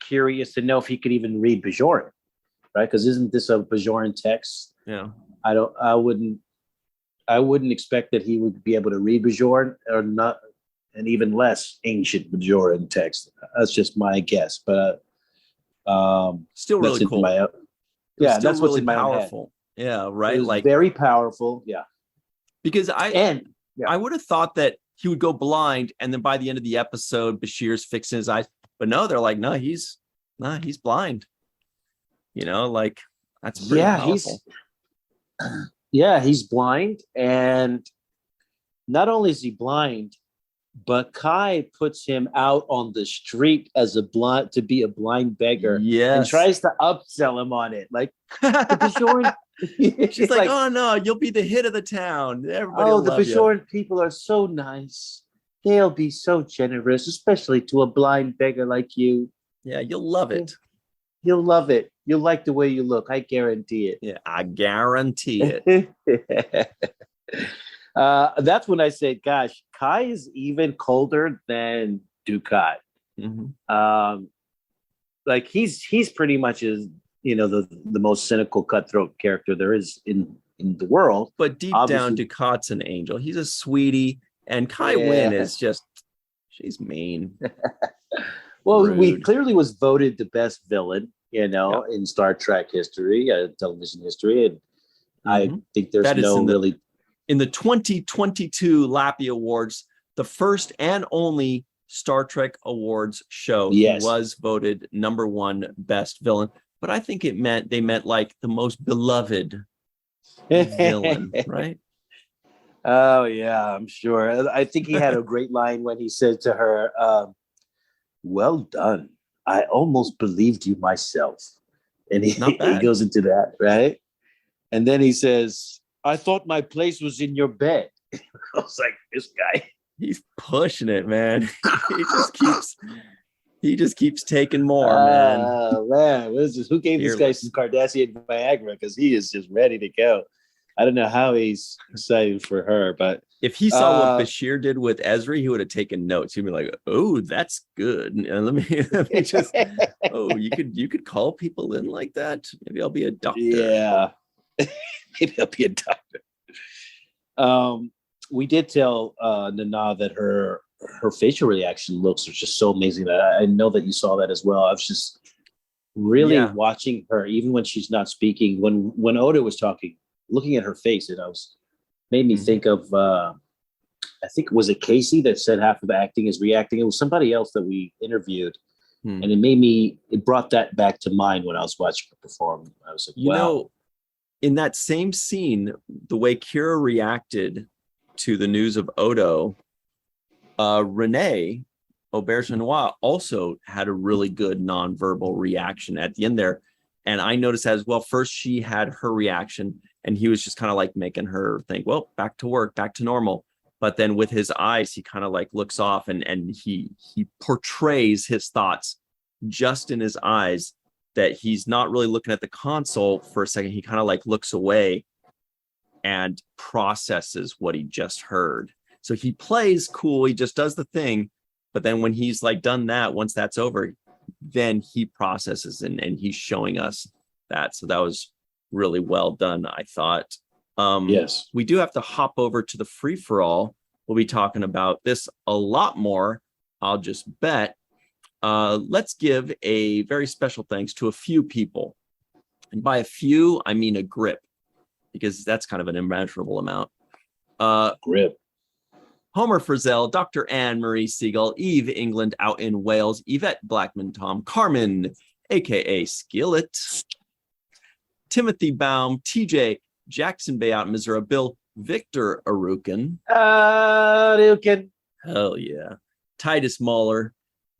curious to know if he could even read Bajoran, right? Because isn't this a Bajoran text? Yeah. I wouldn't expect that he would be able to read Bajoran or not, and even less ancient Bajoran text. That's just my guess, but still really cool. That's really what's in my powerful. Yeah, right. Like very powerful. Yeah. Because I would have thought that he would go blind, and then by the end of the episode, Bashir's fixing his eyes. But no, they're like, no, he's blind. Like that's pretty powerful. He's blind, and not only is he blind, but Kai puts him out on the street as to be a blind beggar. Yes. And tries to upsell him on it. Like the Bajoran. She's like, oh no, you'll be the hit of the town. Everybody the Bajoran people are so nice. They'll be so generous, especially to a blind beggar like you. Yeah, you'll love it. You'll love it. You'll like the way you look. I guarantee it. Yeah, I guarantee it. That's when I say, gosh, Kai is even colder than Dukat. Mm-hmm. Like he's pretty much the most cynical cutthroat character there is in the world. But deep down, Dukat's an angel. He's a sweetie, and Kai Wynn is she's mean. Well, he clearly was voted the best villain, in Star Trek history, television history, and I think there's in the 2022 Lappy Awards, the first and only Star Trek Awards show. He was voted number one best villain. But I think they meant like the most beloved villain, right? Oh yeah, I'm sure. I think he had a great line when he said to her, "Well done. I almost believed you myself." And he goes into that, right? And then he says, "I thought my place was in your bed." I was like, this guy. He's pushing it, man. He just keeps taking more, man. Oh, man. Who gave this guy some Cardassian Viagra? Because he is just ready to go. I don't know how he's excited for her, but If he saw what Bashir did with Ezri, he would have taken notes. He'd be like, "Oh, that's good." And let me just. Oh, you could call people in like that. Maybe I'll be a doctor. Yeah, maybe I'll be a doctor. We did tell Nana that her facial reaction looks are just so amazing. I know that you saw that as well. I was just really watching her, even when she's not speaking. When Oda was talking, looking at her face, made me think of I think was it Casey that said half of acting is reacting. It was somebody else that we interviewed, and it brought that back to mind when I was watching her perform. I was like, wow. In that same scene, the way Kira reacted to the news of Odo, Renee Auberge-Noir also had a really good nonverbal reaction at the end there. And I noticed that as well. First, she had her reaction, and he was just kind of like making her think, well, back to work, back to normal. But then with his eyes, he kind of like looks off and he portrays his thoughts just in his eyes, that he's not really looking at the console for a second. He kind of like looks away and processes what he just heard. So he plays cool. He just does the thing. But then when he's like done that, once that's over, then he processes and he's showing us that. So that was really well done, I thought. Yes. We do have to hop over to the free-for-all. We'll be talking about this a lot more, I'll just bet. Let's give a very special thanks to a few people. And by a few, I mean a grip, because that's kind of an immeasurable amount. Grip. Homer Frizzell, Dr. Marie Segal, Eve England out in Wales, Yvette Blackmon-Tom, Carmen, a.k.a. Skillet, Timothy Baum, TJ, Jackson-Bey out in Missouri, Bill, Victor Arucan. Arucan. Hell yeah. Titus Mohler,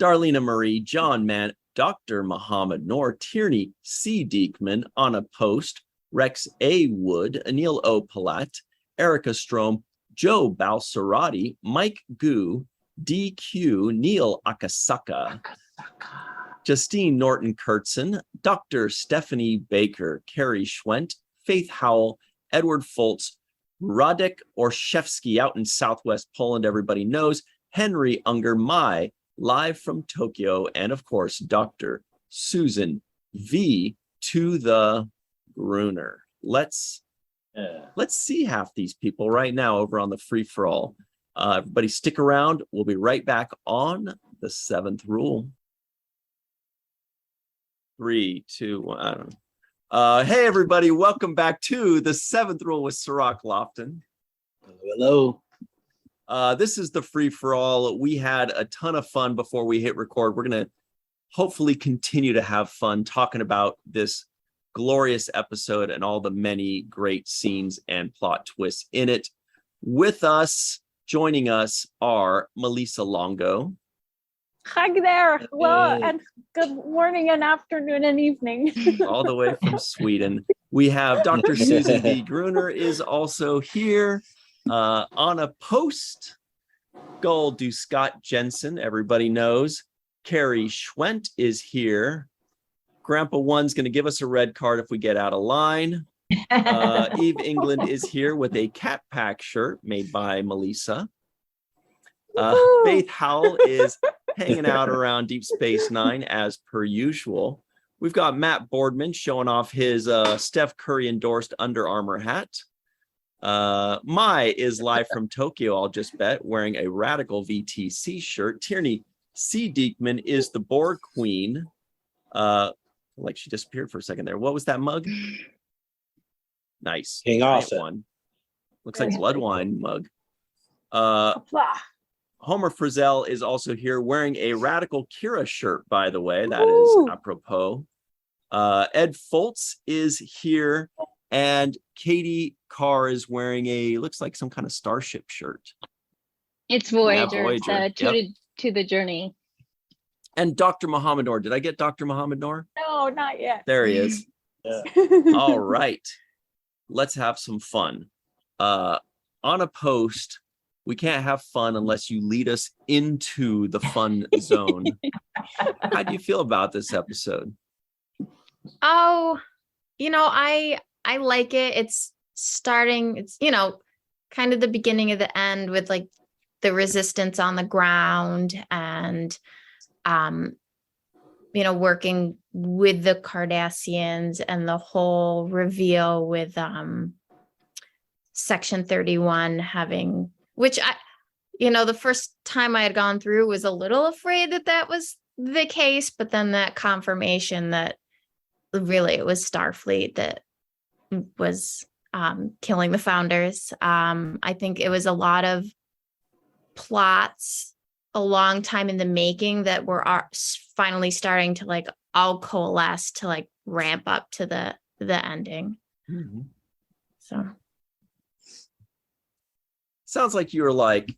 Darlena Marie, John Mann, Dr. Mohamed Noor, Tierney C. Dieckmann, Anna Post, Rex A. Wood, Anil O. Polat, Erika Stroem, Joe Balsarotti, Mike Gu, Dequeue, Neal Akasaka, Justine Norton-Kertson, Dr. Stephanie Baker, Carrie Schwent, Faith Howell, Edward Foltz, Radek Orszewski out in Southwest Poland, everybody knows, Henry Unger, live from Tokyo, and of course, Dr. Susan V. to the Gruner. Let's see half these people right now over on the free-for-all. Everybody stick around. We'll be right back on the 7th rule. 3, 2, 1. I don't know. Hey, everybody. Welcome back to the 7th rule with Cirroc Lofton. Hello. This is the free-for-all. We had a ton of fun before we hit record. We're going to hopefully continue to have fun talking about this glorious episode and all the many great scenes and plot twists in it. With us, joining us are Melissa Longo. Hi there. Hello, and good morning and afternoon and evening. All the way from Sweden. We have Dr. Susan B. Gruner is also here. On a post, Gold do Scott Jensen, everybody knows. Carrie Schwent is here. Grandpa One's going to give us a red card if we get out of line. Eve England is here with a Cat Pack shirt made by Melissa. Faith Howell is hanging out around Deep Space Nine as per usual. We've got Matt Boardman showing off his Steph Curry endorsed Under Armour hat. Mai is live from Tokyo, I'll just bet, wearing a Radical VTC shirt. Tierney C. Dieckmann is the Borg Queen. Like she disappeared for a second there. What was that mug? Nice. King Austin. One. Looks like blood wine mug. Homer Frizzell is also here wearing a Radical Kira shirt, by the way. That is apropos. Ed Foltz is here. And Katie Carr is wearing looks like some kind of starship shirt. It's Voyager. Yeah, Voyager. To the journey. And Dr. Mohamed Noor. Did I get Dr. Mohamed Noor? No, not yet. There he is. All right. Let's have some fun. On a post, we can't have fun unless you lead us into the fun zone. How do you feel about this episode? Oh, I like it. It's starting, kind of the beginning of the end with like the resistance on the ground and, working with the Cardassians and the whole reveal with Section 31 having, which the first time I had gone through was a little afraid that was the case, but then that confirmation that really it was Starfleet that was killing the founders. I think it was a lot of plots a long time in the making that were finally starting to like all coalesce to like ramp up to the ending. Mm-hmm. So sounds like you were like,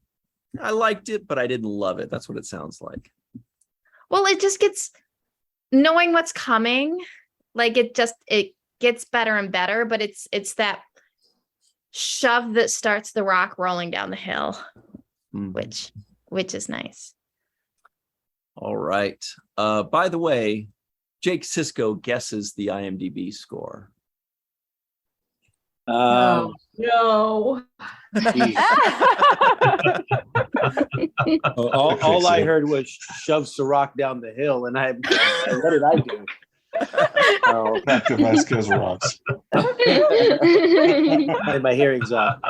I liked it, but I didn't love it. That's what it sounds like. Well, it just gets, knowing what's coming, like it gets better and better, but it's that shove that starts the rock rolling down the hill, which is nice. All right. By the way, Jake Sisko guesses the IMDb score. No. all I heard was shove Cirroc down the hill, and what did I do? Captain Vasquez rocks. And my hearing's up.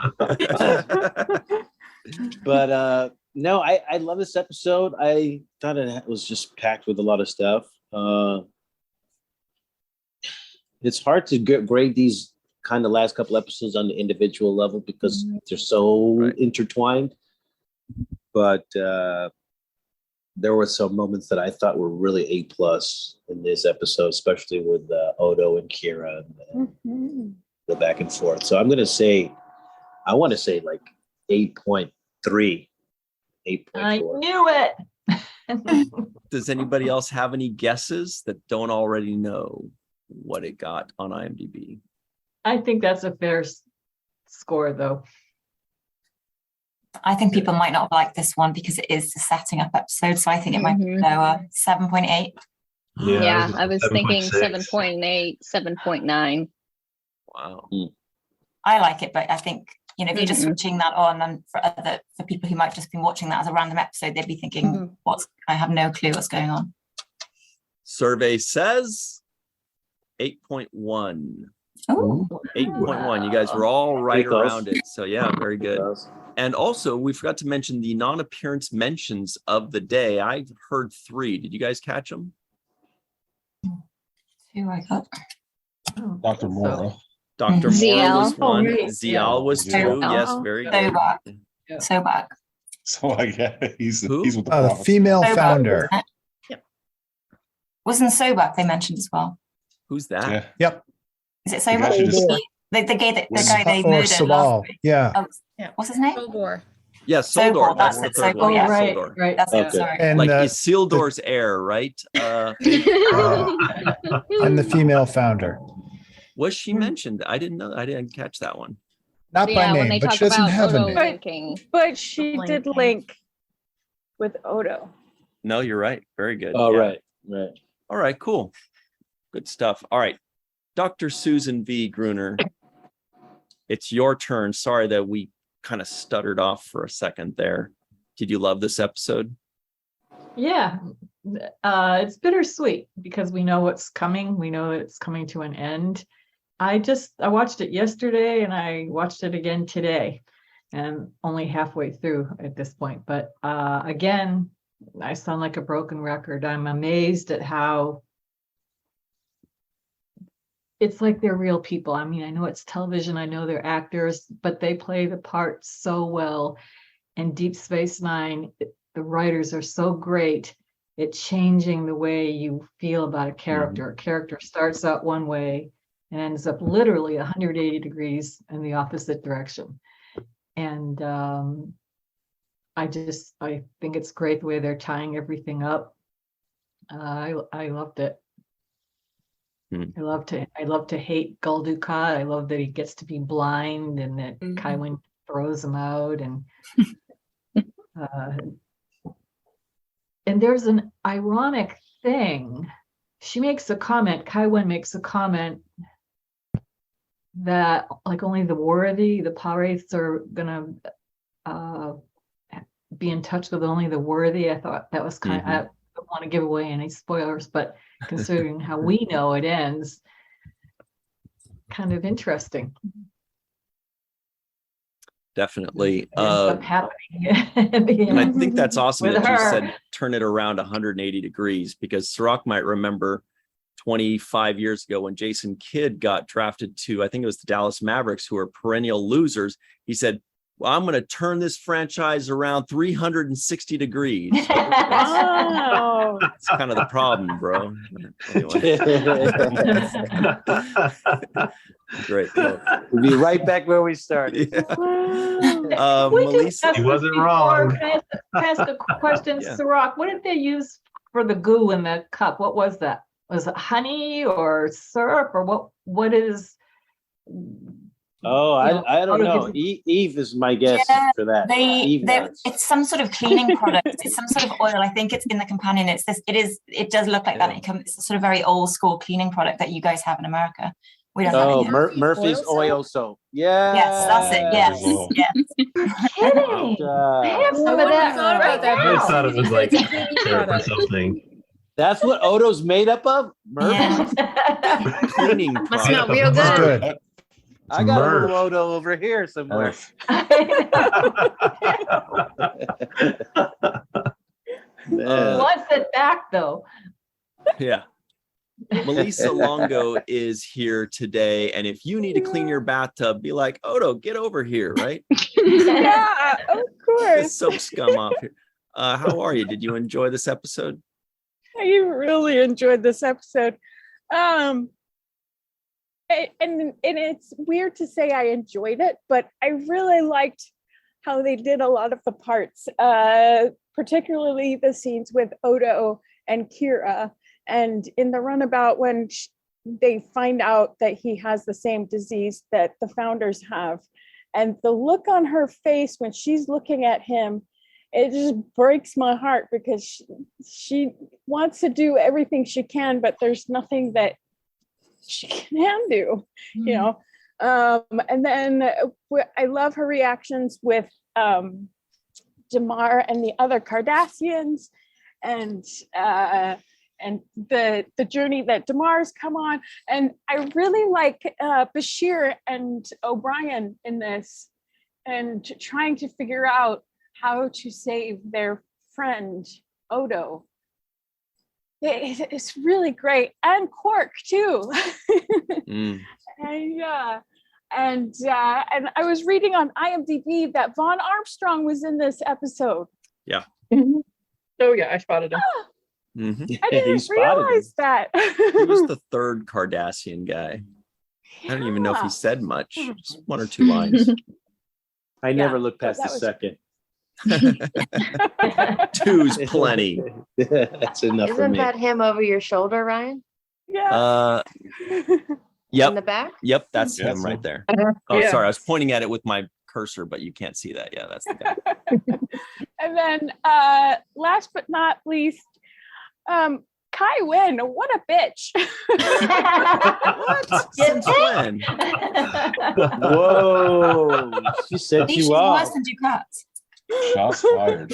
But no, I love this episode. I thought it was just packed with a lot of stuff. It's hard to grade these kind of last couple episodes on the individual level because they're so intertwined. But there were some moments that I thought were really A+ in this episode, especially with Odo and Kira and the back and forth. So I'm going to say, I want to say like 8.3, 8.4. I knew it. Does anybody else have any guesses that don't already know what it got on IMDb? I think that's a fair score, though. I think people might not have liked this one because it is a setting up episode, so I think it might be lower, 7.8. Yeah, I was thinking 7.6. 7.8, 7.9. Wow. I like it, but I think, if you're just switching that on, and for people who might have just been watching that as a random episode, they'd be thinking, I have no clue what's going on. Survey says 8.1. Oh, 8.1. You guys were all right Pretty close. around it. So yeah, very good. And also, we forgot to mention the non-appearance mentions of the day. I've heard 3. Did you guys catch them? who I got? Dr. Mora. Dr. Zial. Moore was 1. right. Zial was 2. Zial. Yes, very good. Sobak. Yeah. Sobak. So I guess he's Who? with the The prophecy. female Sobak, founder. wasn't it? Wasn't Sobak they mentioned as well? Who's that? Yeah. Yep. Is it The guy Sobak? she just- The guy they Or murdered Sabal. last week. Yeah. Oh, what's his name? Yeah, Soldor, Soldor. that's the it, third Soldor, one. Oh, yeah. right, Soldor. right. That's Okay. it, sorry. And Like the, Isildur's heir, right? and the female founder. Was she mentioned? I didn't know. I didn't catch that one. Not by Yeah, when they name, but talk she doesn't about have a Odo name. linking. But she did Linking. link with Odo. No, you're right. Very good. Oh, Yeah. right. All right, cool. Good stuff. All right. Dr. Susan V. Gruner, it's your turn. Sorry that we kind of stuttered off for a second there. Did you love this episode? Yeah, it's bittersweet because we know what's coming. We know it's coming to an end. I watched it yesterday and I watched it again today, and only halfway through at this point. But again, I sound like a broken record. I'm amazed at how it's like they're real people. I mean, I know it's television, I know they're actors, but they play the part so well. And Deep Space Nine, the writers are so great at changing the way you feel about a character. A character starts out one way and ends up literally 180 degrees in the opposite direction. And I think it's great the way they're tying everything up. I loved it. I love to hate Gul Dukat. I love that he gets to be blind and that Kywin throws him out, and there's an ironic thing. She makes a comment, Kywin makes a comment that like only the worthy, the pirates are gonna be in touch with only the worthy. I thought that was kind of, I don't want to give away any spoilers, but considering how we know it ends, kind of interesting. Definitely. Ends up happening at the And I end. think that's awesome With that you her. said turn it around 180 degrees, because Cirroc might remember 25 years ago when Jason Kidd got drafted to, I think it was the Dallas Mavericks, who are perennial losers. He said, well, I'm going to turn this franchise around 360 degrees. Wow. That's kind of the problem, bro. Anyway. Great. Well, We'll be right back where we started. Wow. We Melissa, discussed He this wasn't before. wrong. Can I ask a question, Yeah. Cirroc? What did they use for the goo in the cup? What was that? Was it honey or syrup or what is? Oh, I don't know. gives- Eve is my guess Yeah, for that. Eve knows. It's some sort of cleaning product. It's some sort of oil. I think it's in the companion. It does look like that. It's a sort of very old school cleaning product that you guys have in America. We don't have Oh, it here. Murphy's oil soap. Yeah. Yes, that's it. Yes, Oh. yes. Kidding. I have some of that thought about right that. I now. thought it was like It's a cleaning syrup or product. something. That's what Odo's made up of? Murphy? Yeah. cleaning Must product. smell real That's good. good. I got a Murph. little Odo over here somewhere. Man. Wants it back though. Yeah. Melissa Longo is here today. And if you need to clean your bathtub, be like, Odo, get over here, right? Yeah, of The course. soap scum off here. How are you? Did you enjoy this episode? I really enjoyed this episode. And it's weird to say I enjoyed it, but I really liked how they did a lot of the parts, particularly the scenes with Odo and Kira. And in the runabout, when they find out that he has the same disease that the founders have, and the look on her face when she's looking at him, it just breaks my heart, because she wants to do everything she can, but there's nothing that she can do, you know. And then I love her reactions with Damar and the other Cardassians, and the journey that Damar's come on. And I really like Bashir and O'Brien in this, and trying to figure out how to save their friend Odo. It's really great. And Quark too. Mm. And I was reading on IMDb that Vaughn Armstrong was in this episode. Yeah. Oh yeah, I spotted him. Mhm. I didn't realize that. He was the third Cardassian guy. I don't even know if he said much. Just one or two lines. I never looked past the that was- second. Two's plenty. That's enough for Isn't me. that him over your shoulder, Ryan? Yeah. Yep. In the back? Yep, that's Yeah, him so- right there. Oh, Yeah. sorry, I was pointing at it with my cursor, but you can't see that. Yeah, that's the guy. And then last but not least, Kai Wynn, what a bitch. What? Since when? Whoa. She set She's you worse off. than Ducat. Shots fired.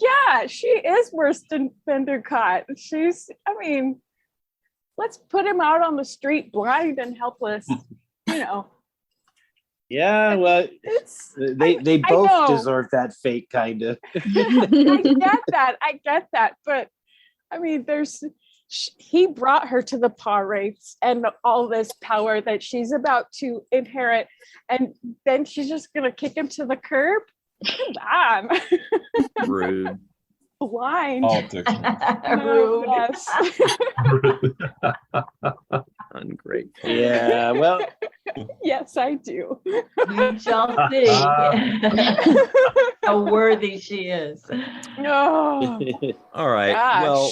Yeah, she is worse than Ducat. I mean, let's put him out on the street blind and helpless, you know. Yeah, well, they I both know. deserve that fate, kind of. I get that, but I mean, he brought her to the paw rapes and all this power that she's about to inherit, and then she's just gonna kick him to the curb. Come on. Rude. Blind. Politics. No, yes. Ungrateful. Yeah, well, Yes, I do. You shall see how worthy she is. No. All right. Gosh. Well,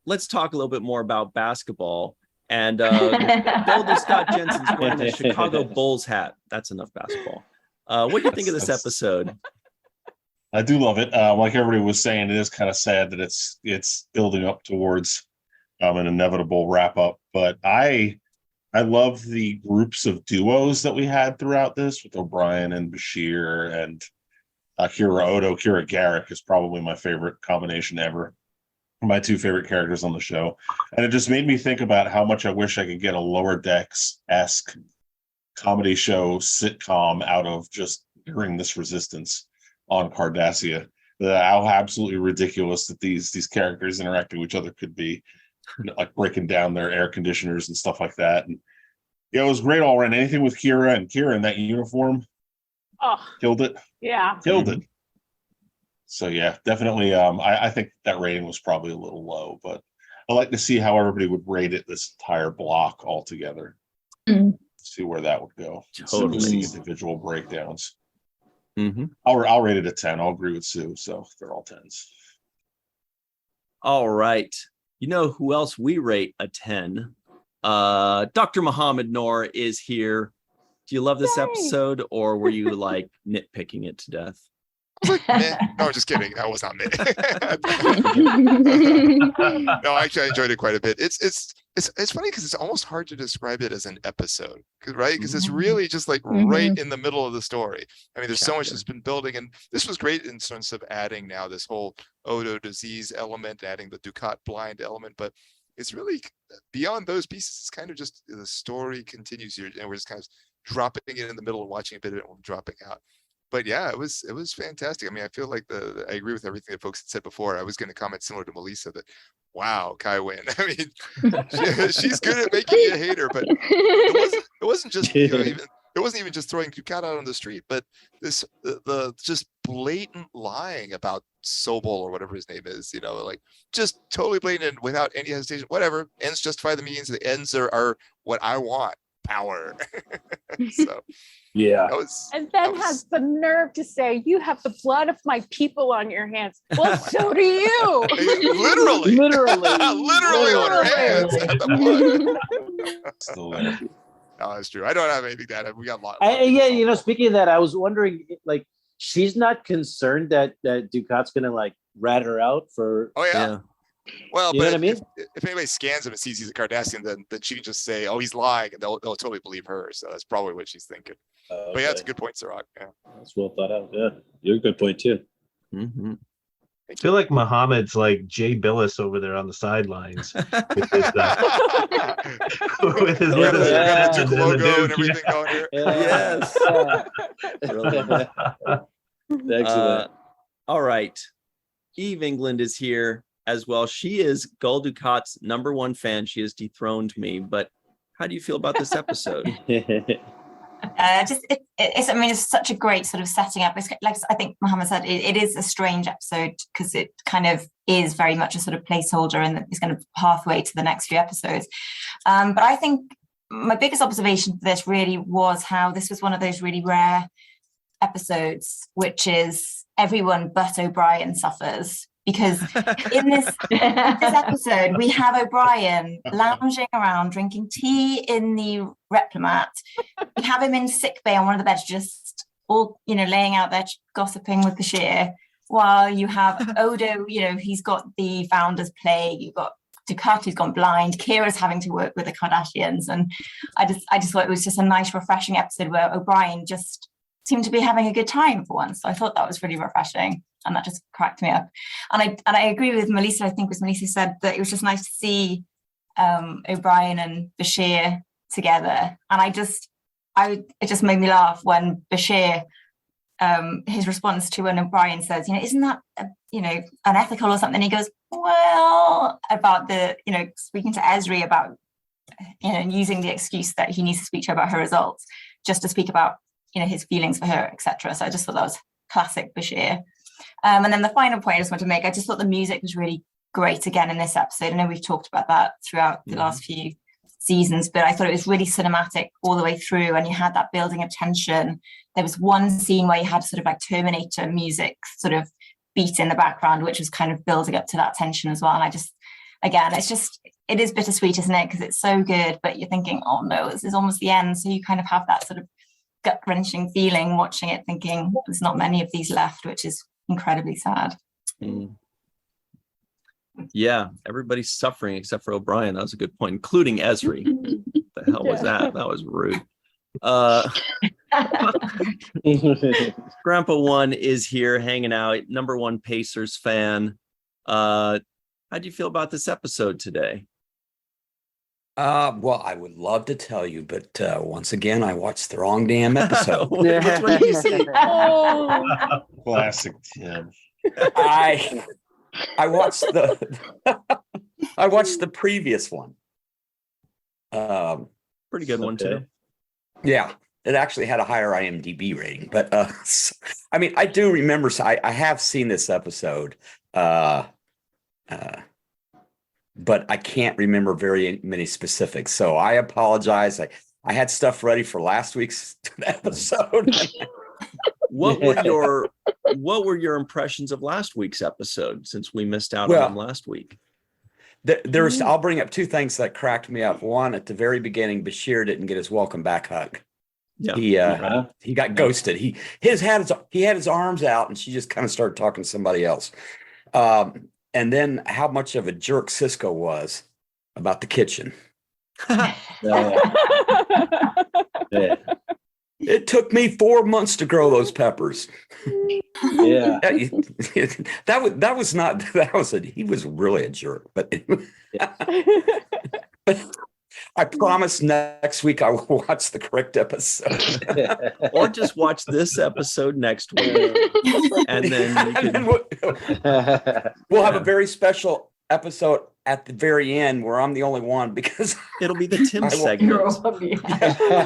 let's talk a little bit more about basketball. And Builder Scott Jensen's wearing a Chicago Bulls hat. That's enough basketball. What do you think of this episode? I do love it. Like everybody was saying, it is kind of sad that it's building up towards an inevitable wrap up. But I I love the groups of duos that we had throughout this with O'Brien and Bashir and Kira Odo. Kira Garrick is probably my favorite combination ever. My two favorite characters on the show. And it just made me think about how much I wish I could get a Lower Decks-esque comedy show sitcom out of just hearing this resistance on Cardassia. How absolutely ridiculous that these characters interacting with each other could be, like breaking down their air conditioners and stuff like that. And yeah, it was great all around. Anything with Kira in that uniform, killed it. Yeah, killed it. So yeah, definitely. I think that rating was probably a little low, but I like to see how everybody would rate it this entire block altogether. See where that would go. Totally. See individual breakdowns. Mm-hmm. I'll rate it a 10. I'll agree with Sue. So they're all 10s. All right. You know who else we rate a 10? Dr. Mohamed Noor is here. Do you love this episode, or were you like nitpicking it to death? I was like, meh. No, just kidding. That was not me. No, actually, I enjoyed it quite a bit. It's funny because it's almost hard to describe it as an episode, right? Because it's really just like right in the middle of the story. I mean, there's so much that's been building, and this was great in terms of adding now this whole Odo disease element, adding the Ducat blind element, but it's really beyond those pieces. It's kind of just the story continues here, and we're just kind of dropping it in the middle and watching a bit of it and dropping out. But yeah, it was fantastic. I mean, I feel like I agree with everything that folks had said before. I was going to comment similar to Melissa that, wow, Kai Wynn. I mean, she's good at making you hate her, but it wasn't just it wasn't even just throwing Ducat out on the street, but the just blatant lying about Sobol or whatever his name is, like just totally blatant without any hesitation. Whatever, ends justify the means. The ends are what I want. Power. So yeah, and then has the nerve to say, "You have the blood of my people on your hands." Well, so do you. literally on her hands. No, that's true. I don't have anything to add. We got a lot. Yeah, speaking of that, I was wondering, like, she's not concerned that Ducat's gonna like rat her out for. Oh yeah. Well, you know but what I mean? If anybody scans him and sees he's a Cardassian, then she can just say, "Oh, he's lying," and they'll totally believe her. So that's probably what she's thinking. Okay. But yeah, it's a good point, Cirroc. Yeah, that's well thought out. Yeah, you're a good point too. Mm-hmm. I feel like Mohammed's like Jay Billis over there on the sidelines with his, with his little Duke logo and everything going here. Yes. Excellent. All right. Eve England is here as well. She is Gul Ducat's #1 fan. She has dethroned me. But how do you feel about this episode? It's such a great sort of setting up. It's like I think Mohammed said, it is a strange episode because it kind of is very much a sort of placeholder and it's going to pathway to the next few episodes. But I think my biggest observation for this really was how this was one of those really rare episodes, which is everyone but O'Brien suffers. Because in this episode, we have O'Brien lounging around, drinking tea in the Replimat. We have him in sickbay on one of the beds, just all, laying out there, gossiping with Bashir, while you have Odo, he's got the Founder's Plague, you've got Ducat, who's gone blind, Kira's having to work with the Kardashians. And I just thought it was just a nice, refreshing episode where O'Brien just seemed to be having a good time for once. So I thought that was really refreshing. And that just cracked me up. And I agree with Melissa. I think as Melissa said, that it was just nice to see O'Brien and Bashir together. And it just made me laugh when Bashir, his response to when O'Brien says, isn't that unethical or something? He goes, well, about the speaking to Esri about using the excuse that he needs to speak to her about her results, just to speak about his feelings for her, etc. So I just thought that was classic Bashir. And then the final point I just want to make, I just thought the music was really great again in this episode. I know we've talked about that throughout the last few seasons, but I thought it was really cinematic all the way through, and you had that building of tension. There was one scene where you had sort of like Terminator music sort of beat in the background, which was kind of building up to that tension as well. And it is bittersweet, isn't it? Because it's so good, but you're thinking, oh no, this is almost the end. So you kind of have that sort of gut-wrenching feeling watching it, thinking there's not many of these left, which is incredibly sad. Yeah, everybody's suffering except for O'Brien. That was a good point, including Esri. What the The hell was that? That was rude. Grandpa One is here hanging out, number one Pacers fan. How do you feel about this episode today? Well, I would love to tell you, but once again, I watched the wrong damn episode. Which one did you see? Classic Tim. I watched I watched the previous one. Pretty good one too. Yeah, it actually had a higher IMDb rating, but I mean, I do remember. So I have seen this episode, but I can't remember very many specifics. So I apologize. I had stuff ready for last week's episode. What were your impressions of last week's episode, since we missed out on them last week? There's I'll bring up two things that cracked me up. One, at the very beginning, Bashir didn't get his welcome back hug. Yeah. He got ghosted. He had his arms out, and she just kind of started talking to somebody else. And then how much of a jerk Sisko was about the kitchen. It took me 4 months to grow those peppers. Yeah. He was really a jerk, but I promise next week I will watch the correct episode. Or just watch this episode next week. And then we'll have a very special episode at the very end where I'm the only one, because it'll be the Tim segment.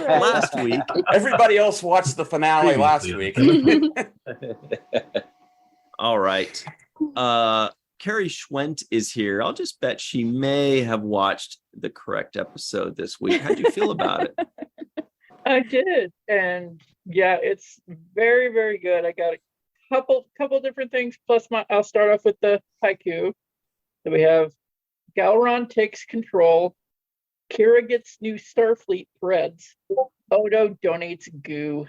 Last week. Everybody else watched the finale last week. All right. Carrie Schwent is here. I'll just bet she may have watched the correct episode this week. How'd you feel about it? I did. And yeah, it's very, very good. I got a couple different things. Plus I'll start off with the haiku. So we have Gowron takes control. Kira gets new Starfleet threads. Odo donates goo.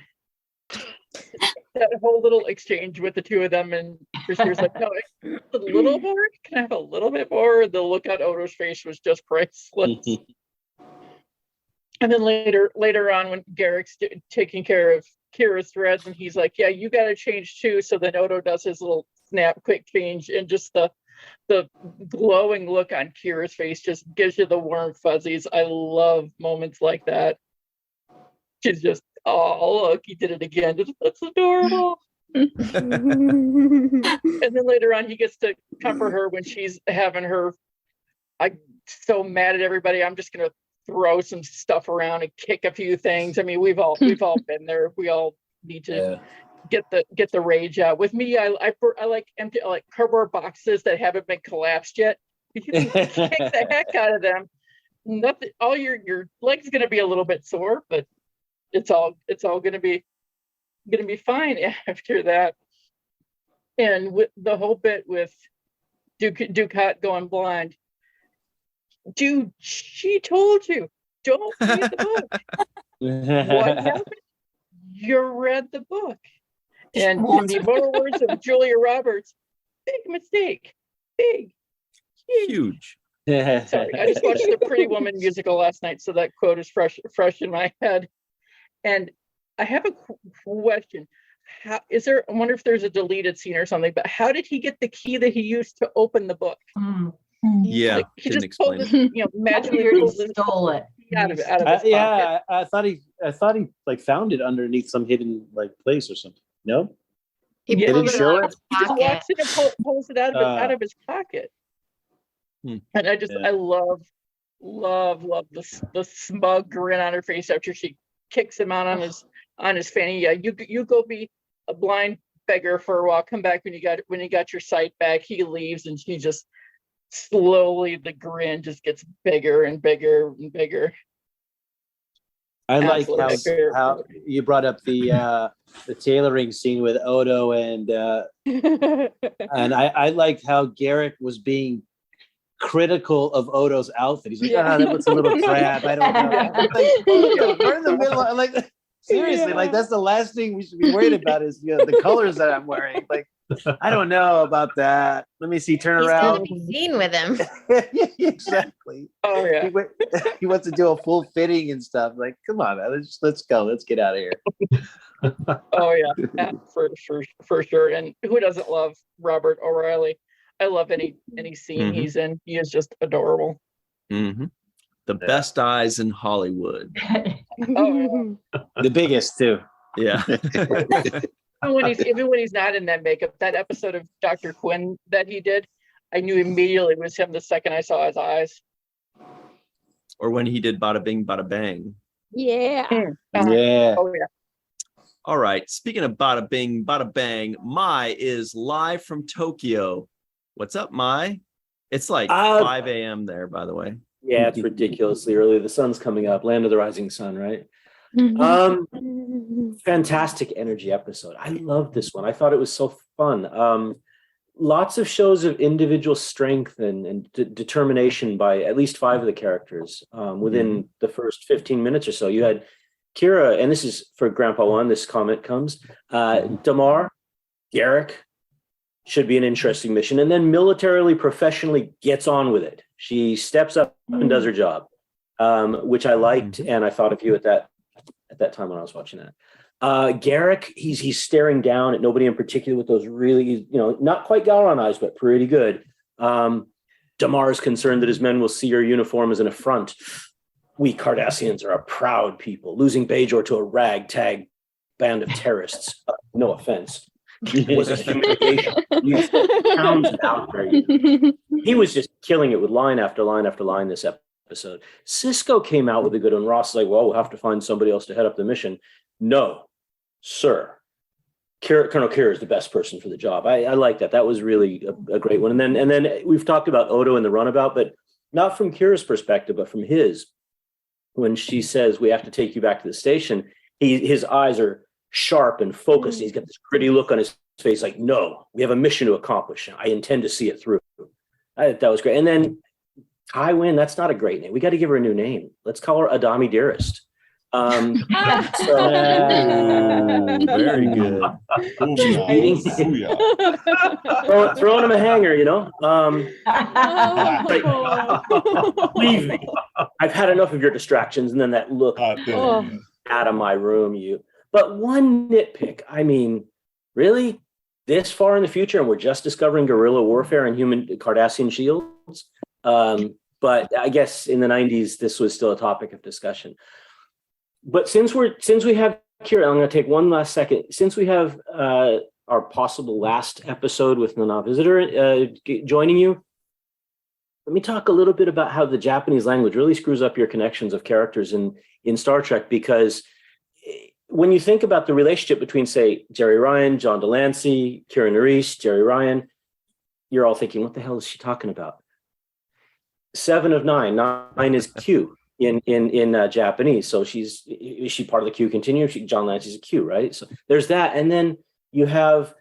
That whole little exchange with the two of them, and Bashir's like, no, a little more? Can I have a little bit more? The look on Odo's face was just priceless. And then later on, when Garrick's taking care of Kira's threads, and he's like, yeah, you got to change too. So then Odo does his little snap, quick change, and just the glowing look on Kira's face just gives you the warm fuzzies. I love moments like that. She's just, oh, look, he did it again. That's adorable. And then later on, he gets to comfort her when she's having her, I'm so mad at everybody, I'm just going to throw some stuff around and kick a few things. I mean, we've all been there. We all need to get the rage out. With me, I like empty, like cardboard boxes that haven't been collapsed yet. You can kick the heck out of them. Nothing. All your leg's going to be a little bit sore, but it's all going to be fine after that. And with the whole bit with Ducat going blind, dude, she told you, don't read the book. What happened? You read the book. And in the immortal words of Julia Roberts, big mistake. Big. Huge. Sorry, I just watched the Pretty Woman musical last night, so that quote is fresh in my head. And I have a question. I wonder if there's a deleted scene or something, but how did he get the key that he used to open the book? Yeah, like, he didn't just pulled explain it, magically stole it. Out of his pocket. Yeah, I thought he like found it underneath some hidden like place or something. No, He Yeah, pulled didn't it show out it? of his He just pocket. walks in and pulls it out of his pocket. And I love the smug grin on her face after she kicks him out on his fanny. Yeah, you go be a blind beggar for a while. Come back when you got your sight back. He leaves, and she just slowly, the grin just gets bigger and bigger and bigger. I like Absolutely. how you brought up the tailoring scene with Odo and I liked how Garrick was being critical of Odo's outfit. He's like, that looks a little crap. I don't know. We're in the middle. Like seriously, like that's the last thing we should be worried about is the colors that I'm wearing. Like I don't know about that. Let me see. Turn He's around. gonna be seen with him. Yeah, exactly. Oh yeah. He wants to do a full fitting and stuff. Like, come on, man. Let's go. Let's get out of here. Oh yeah, for sure. And who doesn't love Robert O'Reilly? I love any scene he's in. He is just adorable. Mm-hmm. The best eyes in Hollywood. Oh, The biggest too. Yeah. even when he's not in that makeup, that episode of Dr. Quinn that he did, I knew immediately it was him the second I saw his eyes. Or when he did Bada Bing, Bada Bang. Yeah. Yeah. Oh yeah. All right. Speaking of Bada Bing, Bada Bang, Mai is live from Tokyo. What's up, Mai? It's like 5 a.m. there, by the way. Yeah, it's ridiculously early. The sun's coming up. Land of the Rising Sun, right? Fantastic energy episode. I love this one. I thought it was so fun. Lots of shows of individual strength and determination by at least 5 of the characters within the first 15 minutes or so. You had Kira, and this is for Grandpa One, this comment comes. Damar, Garrick, should be an interesting mission. And then militarily, professionally gets on with it. She steps up and does her job, which I liked. And I thought of you at that time when I was watching that. Garrick, he's staring down at nobody in particular with those really, not quite Gowron eyes, but pretty good. Damar is concerned that his men will see her uniform as an affront. We Cardassians are a proud people, losing Bajor to a ragtag band of terrorists. No offense. It was a humiliation. He was just killing it with line after line after line this episode. Sisko came out with a good one. Ross is like, well, we'll have to find somebody else to head up the mission. No, sir. Colonel Kira is the best person for the job. I like that. That was really a great one. And then we've talked about Odo in the runabout, but not from Kira's perspective, but from his. When she says, we have to take you back to the station, his eyes are sharp and focused. He's got this gritty look on his face like, no, we have a mission to accomplish. I intend to see it through. That was great. And then Tywin, that's not a great name. We got to give her a new name. Let's call her Adami Dearest. Very good. She's beating, throwing him a hanger, leave me. I've had enough of your distractions. And then that look out of my room, But one nitpick, I mean, really? This far in the future, and we're just discovering guerrilla warfare and human Cardassian shields? But I guess in the 90s, this was still a topic of discussion. But since we have Kira, I'm going to take one last second. Since we have our possible last episode with Nana Visitor joining you, let me talk a little bit about how the Japanese language really screws up your connections of characters in Star Trek, because when you think about the relationship between, say, Jerry Ryan, John Delancey, Kira Nerys, Jerry Ryan, you're all thinking, what the hell is she talking about? 7 of 9. 9 is Q in Japanese. So is she part of the Q continuum? John Delancey's a Q, right? So there's that. And then you have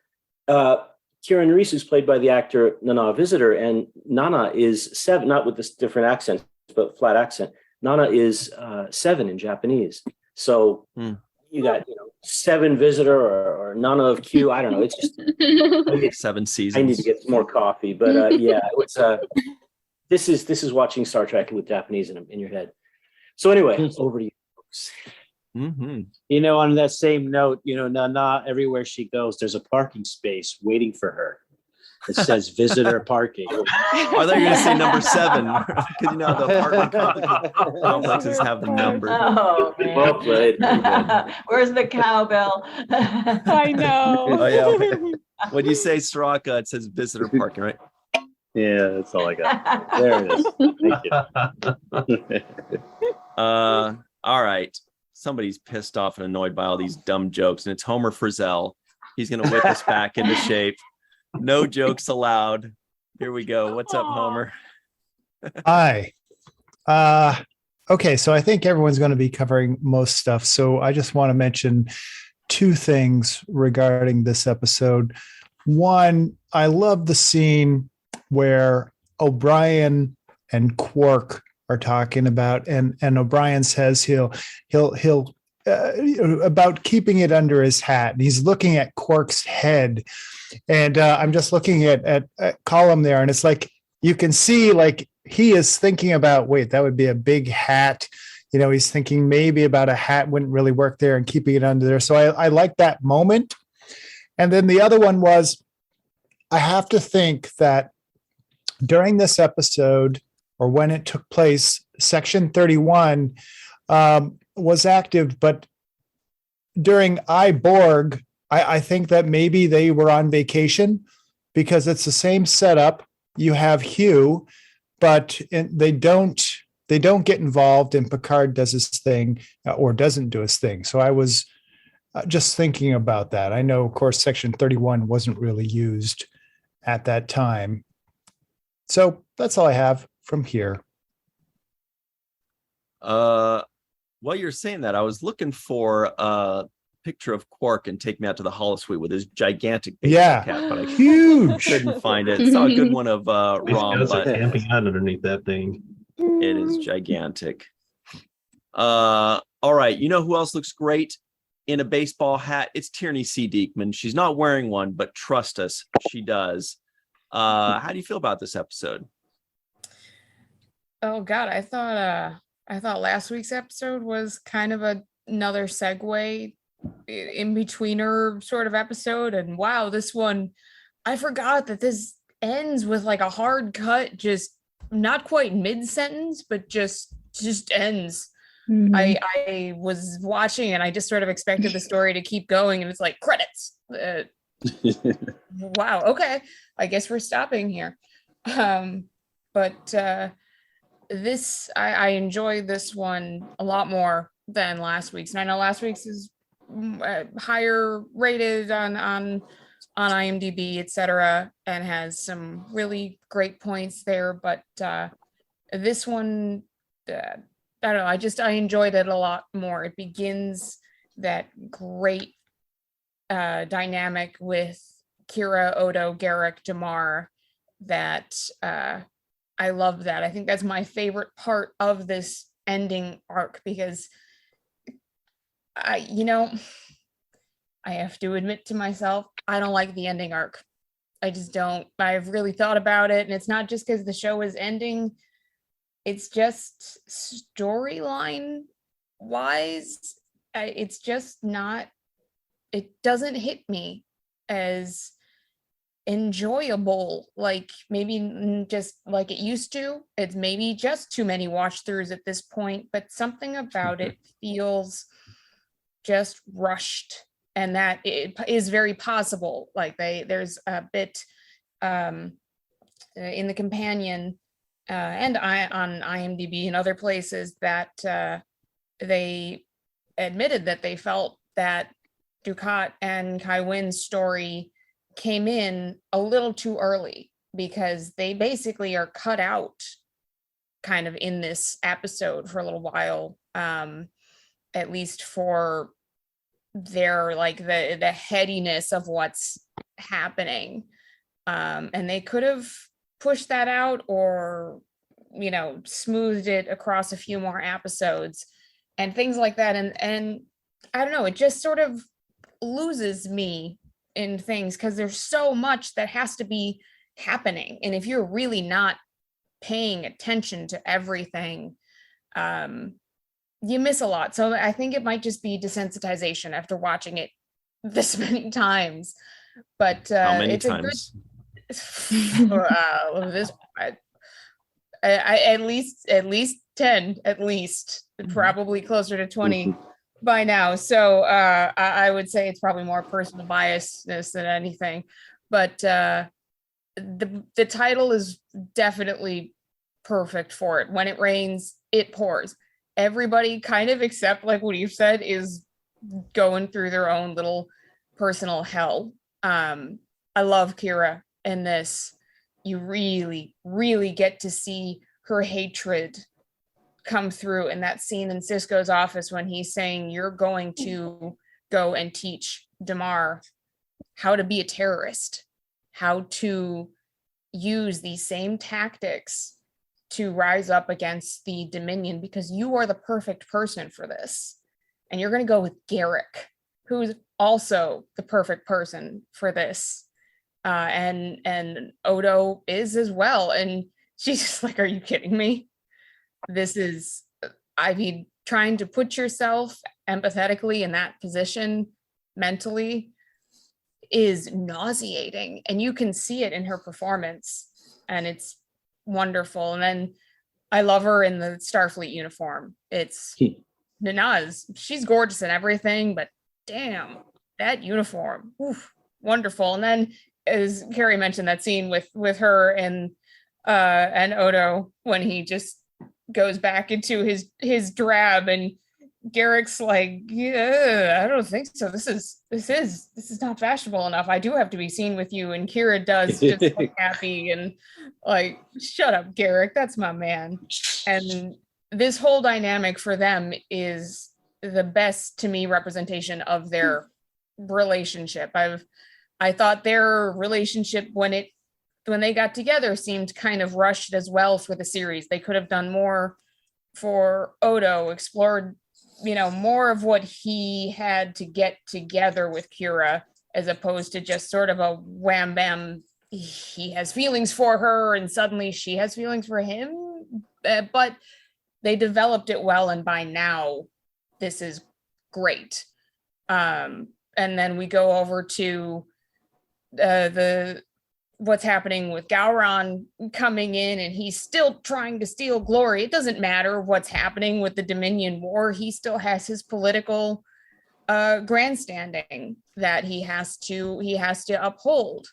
Kira Nerys, who's played by the actor Nana Visitor, and Nana is 7, not with this different accent, but flat accent. Nana is 7 in Japanese. So you got 7 Visitor or Nana of Q. I don't know. It's just 7 seasons. I need to get some more coffee, but yeah, it's this is watching Star Trek with Japanese in your head. So anyway, over to you folks. Mm-hmm. On that same note, Nana, everywhere she goes, there's a parking space waiting for her. It says visitor parking. I thought you were going to say number 7, because the apartment complexes have the number. Oh, well played. Where's the cowbell? I know. Oh, yeah. When you say Cirroc, it says visitor parking, right? Yeah, that's all I got. There it is. Thank you. All right. Somebody's pissed off and annoyed by all these dumb jokes, and it's Homer Frizzell. He's going to whip us back into shape. No jokes allowed. Here we go. What's up, Homer? Hi. Okay, so I think everyone's going to be covering most stuff. So I just want to mention 2 things regarding this episode. One, I love the scene where O'Brien and Quark are talking about, and O'Brien says he'll about keeping it under his hat. And he's looking at Quark's head. And I'm just looking at column there. And it's like, you can see like he is thinking about, wait, that would be a big hat. He's thinking maybe about a hat wouldn't really work there and keeping it under there. So I like that moment. And then the other one was, I have to think that during this episode, or when it took place, Section 31 was active, but during Borg, I think that maybe they were on vacation, because it's the same setup. You have Hugh, but they don't get involved, and Picard does his thing or doesn't do his thing. So I was just thinking about that. I know, of course, Section 31 wasn't really used at that time. So that's all I have from here. While you're saying that, I was looking for a picture of Quark and Take Me Out to the Holosuite with his gigantic baseball cap, but I huge. Couldn't find it. Saw a good one of Rom, but camping out underneath that thing. It is gigantic. All right, you know who else looks great in a baseball hat? It's Tierney C. Dieckmann. She's not wearing one, but trust us, she does. How do you feel about this episode? Oh God, I thought last week's episode was kind of another segue in betweener sort of episode, and wow, this one, I forgot that this ends with like a hard cut, just not quite mid-sentence, but just ends. Mhm. I was watching and I just sort of expected the story to keep going, and it's like credits. Wow, okay, I guess we're stopping here. But this, I enjoy this one a lot more than last week's, and I know last week's is higher rated on IMDb, etc., and has some really great points there. But this one, I don't know, I enjoyed it a lot more. It begins that great dynamic with Kira, Odo, Garak, Damar that I love that. I think that's my favorite part of this ending arc, because I have to admit to myself, I don't like the ending arc. I just don't. I've really thought about it, and it's not just because the show is ending. It's just storyline wise, it's just not, it doesn't hit me as enjoyable, like maybe just like it used to. It's maybe just too many watch throughs at this point, but something about it feels just rushed, and that it is very possible. Like there's a bit in the companion and on IMDb and other places that they admitted that they felt that Dukat and Kai Wynn's story came in a little too early, because they basically are cut out kind of in this episode for a little while, at least for their like the headiness of what's happening, and they could have pushed that out, or smoothed it across a few more episodes and things like that, and I don't know, it just sort of loses me in things, because there's so much that has to be happening, and if you're really not paying attention to everything, you miss a lot. So I think it might just be desensitization after watching it this many times. But how many it's times? This I at least 10, at least, probably closer to 20 by now. So I would say it's probably more personal biasness than anything. But the title is definitely perfect for it. When it rains, it pours. Everybody, kind of, except like what you've said, is going through their own little personal hell. I love Kira in this. You really, really get to see her hatred come through in that scene in Sisko's office when he's saying, you're going to go and teach Damar how to be a terrorist, how to use these same tactics to rise up against the Dominion, because you are the perfect person for this. and you're going to go with Garrick, who's also the perfect person for this. And Odo is as well. And she's just like, are you kidding me? This is, I mean, trying to put yourself empathetically in that position mentally is nauseating. And you can see it in her performance. And it's wonderful. And then I love her in the Starfleet uniform. It's Nanaz. She's gorgeous and everything, but damn, that uniform, oof, wonderful. And then, as Carrie mentioned, that scene with her and Odo when he just goes back into his drab, and Garrick's like, yeah, I don't think so. This is not fashionable enough. I do have to be seen with you. And Kira does just look happy and like, shut up, Garrick. That's my man. And this whole dynamic for them is the best, to me, representation of their relationship. I thought their relationship when they got together seemed kind of rushed as well for the series. They could have done more for Odo, explored, more of what he had to get together with Kira, as opposed to just sort of a wham bam, he has feelings for her and suddenly she has feelings for him. But they developed it well, and by now this is great. And then we go over to what's happening with Gowron coming in, and he's still trying to steal glory. It doesn't matter what's happening with the Dominion War. He still has his political grandstanding that he has to uphold.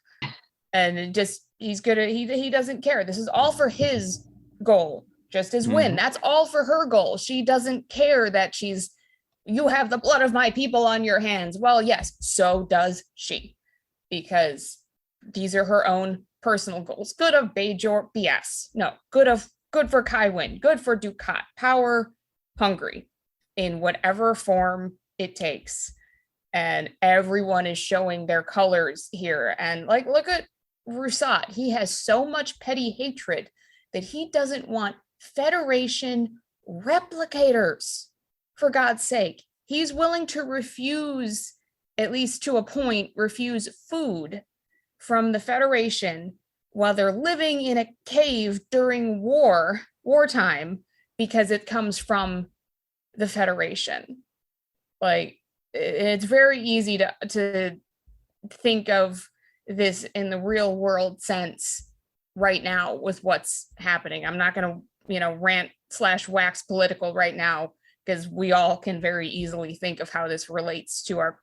And it just, he doesn't care. This is all for his goal, just as Wynn. That's all for her goal. She doesn't care that you have the blood of my people on your hands. Well, yes, so does she, because these are her own personal goals. Good of Bajor, BS. No, good for Kai Wynn, good for Dukat. Power hungry in whatever form it takes. And everyone is showing their colors here. And like, look at Rusat. He has so much petty hatred that he doesn't want Federation replicators, for God's sake. He's willing to refuse, at least to a point, refuse food from the Federation while they're living in a cave during wartime, because it comes from the Federation. Like, it's very easy to think of this in the real world sense right now with what's happening. I'm not going to, rant/wax political right now, because we all can very easily think of how this relates to our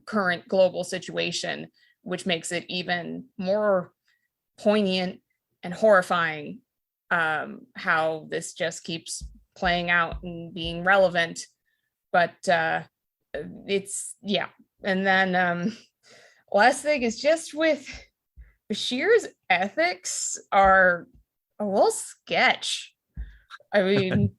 current global situation, which makes it even more poignant and horrifying, how this just keeps playing out and being relevant. But it's, yeah. And then last thing is just with Bashir's ethics are a little sketch. I mean,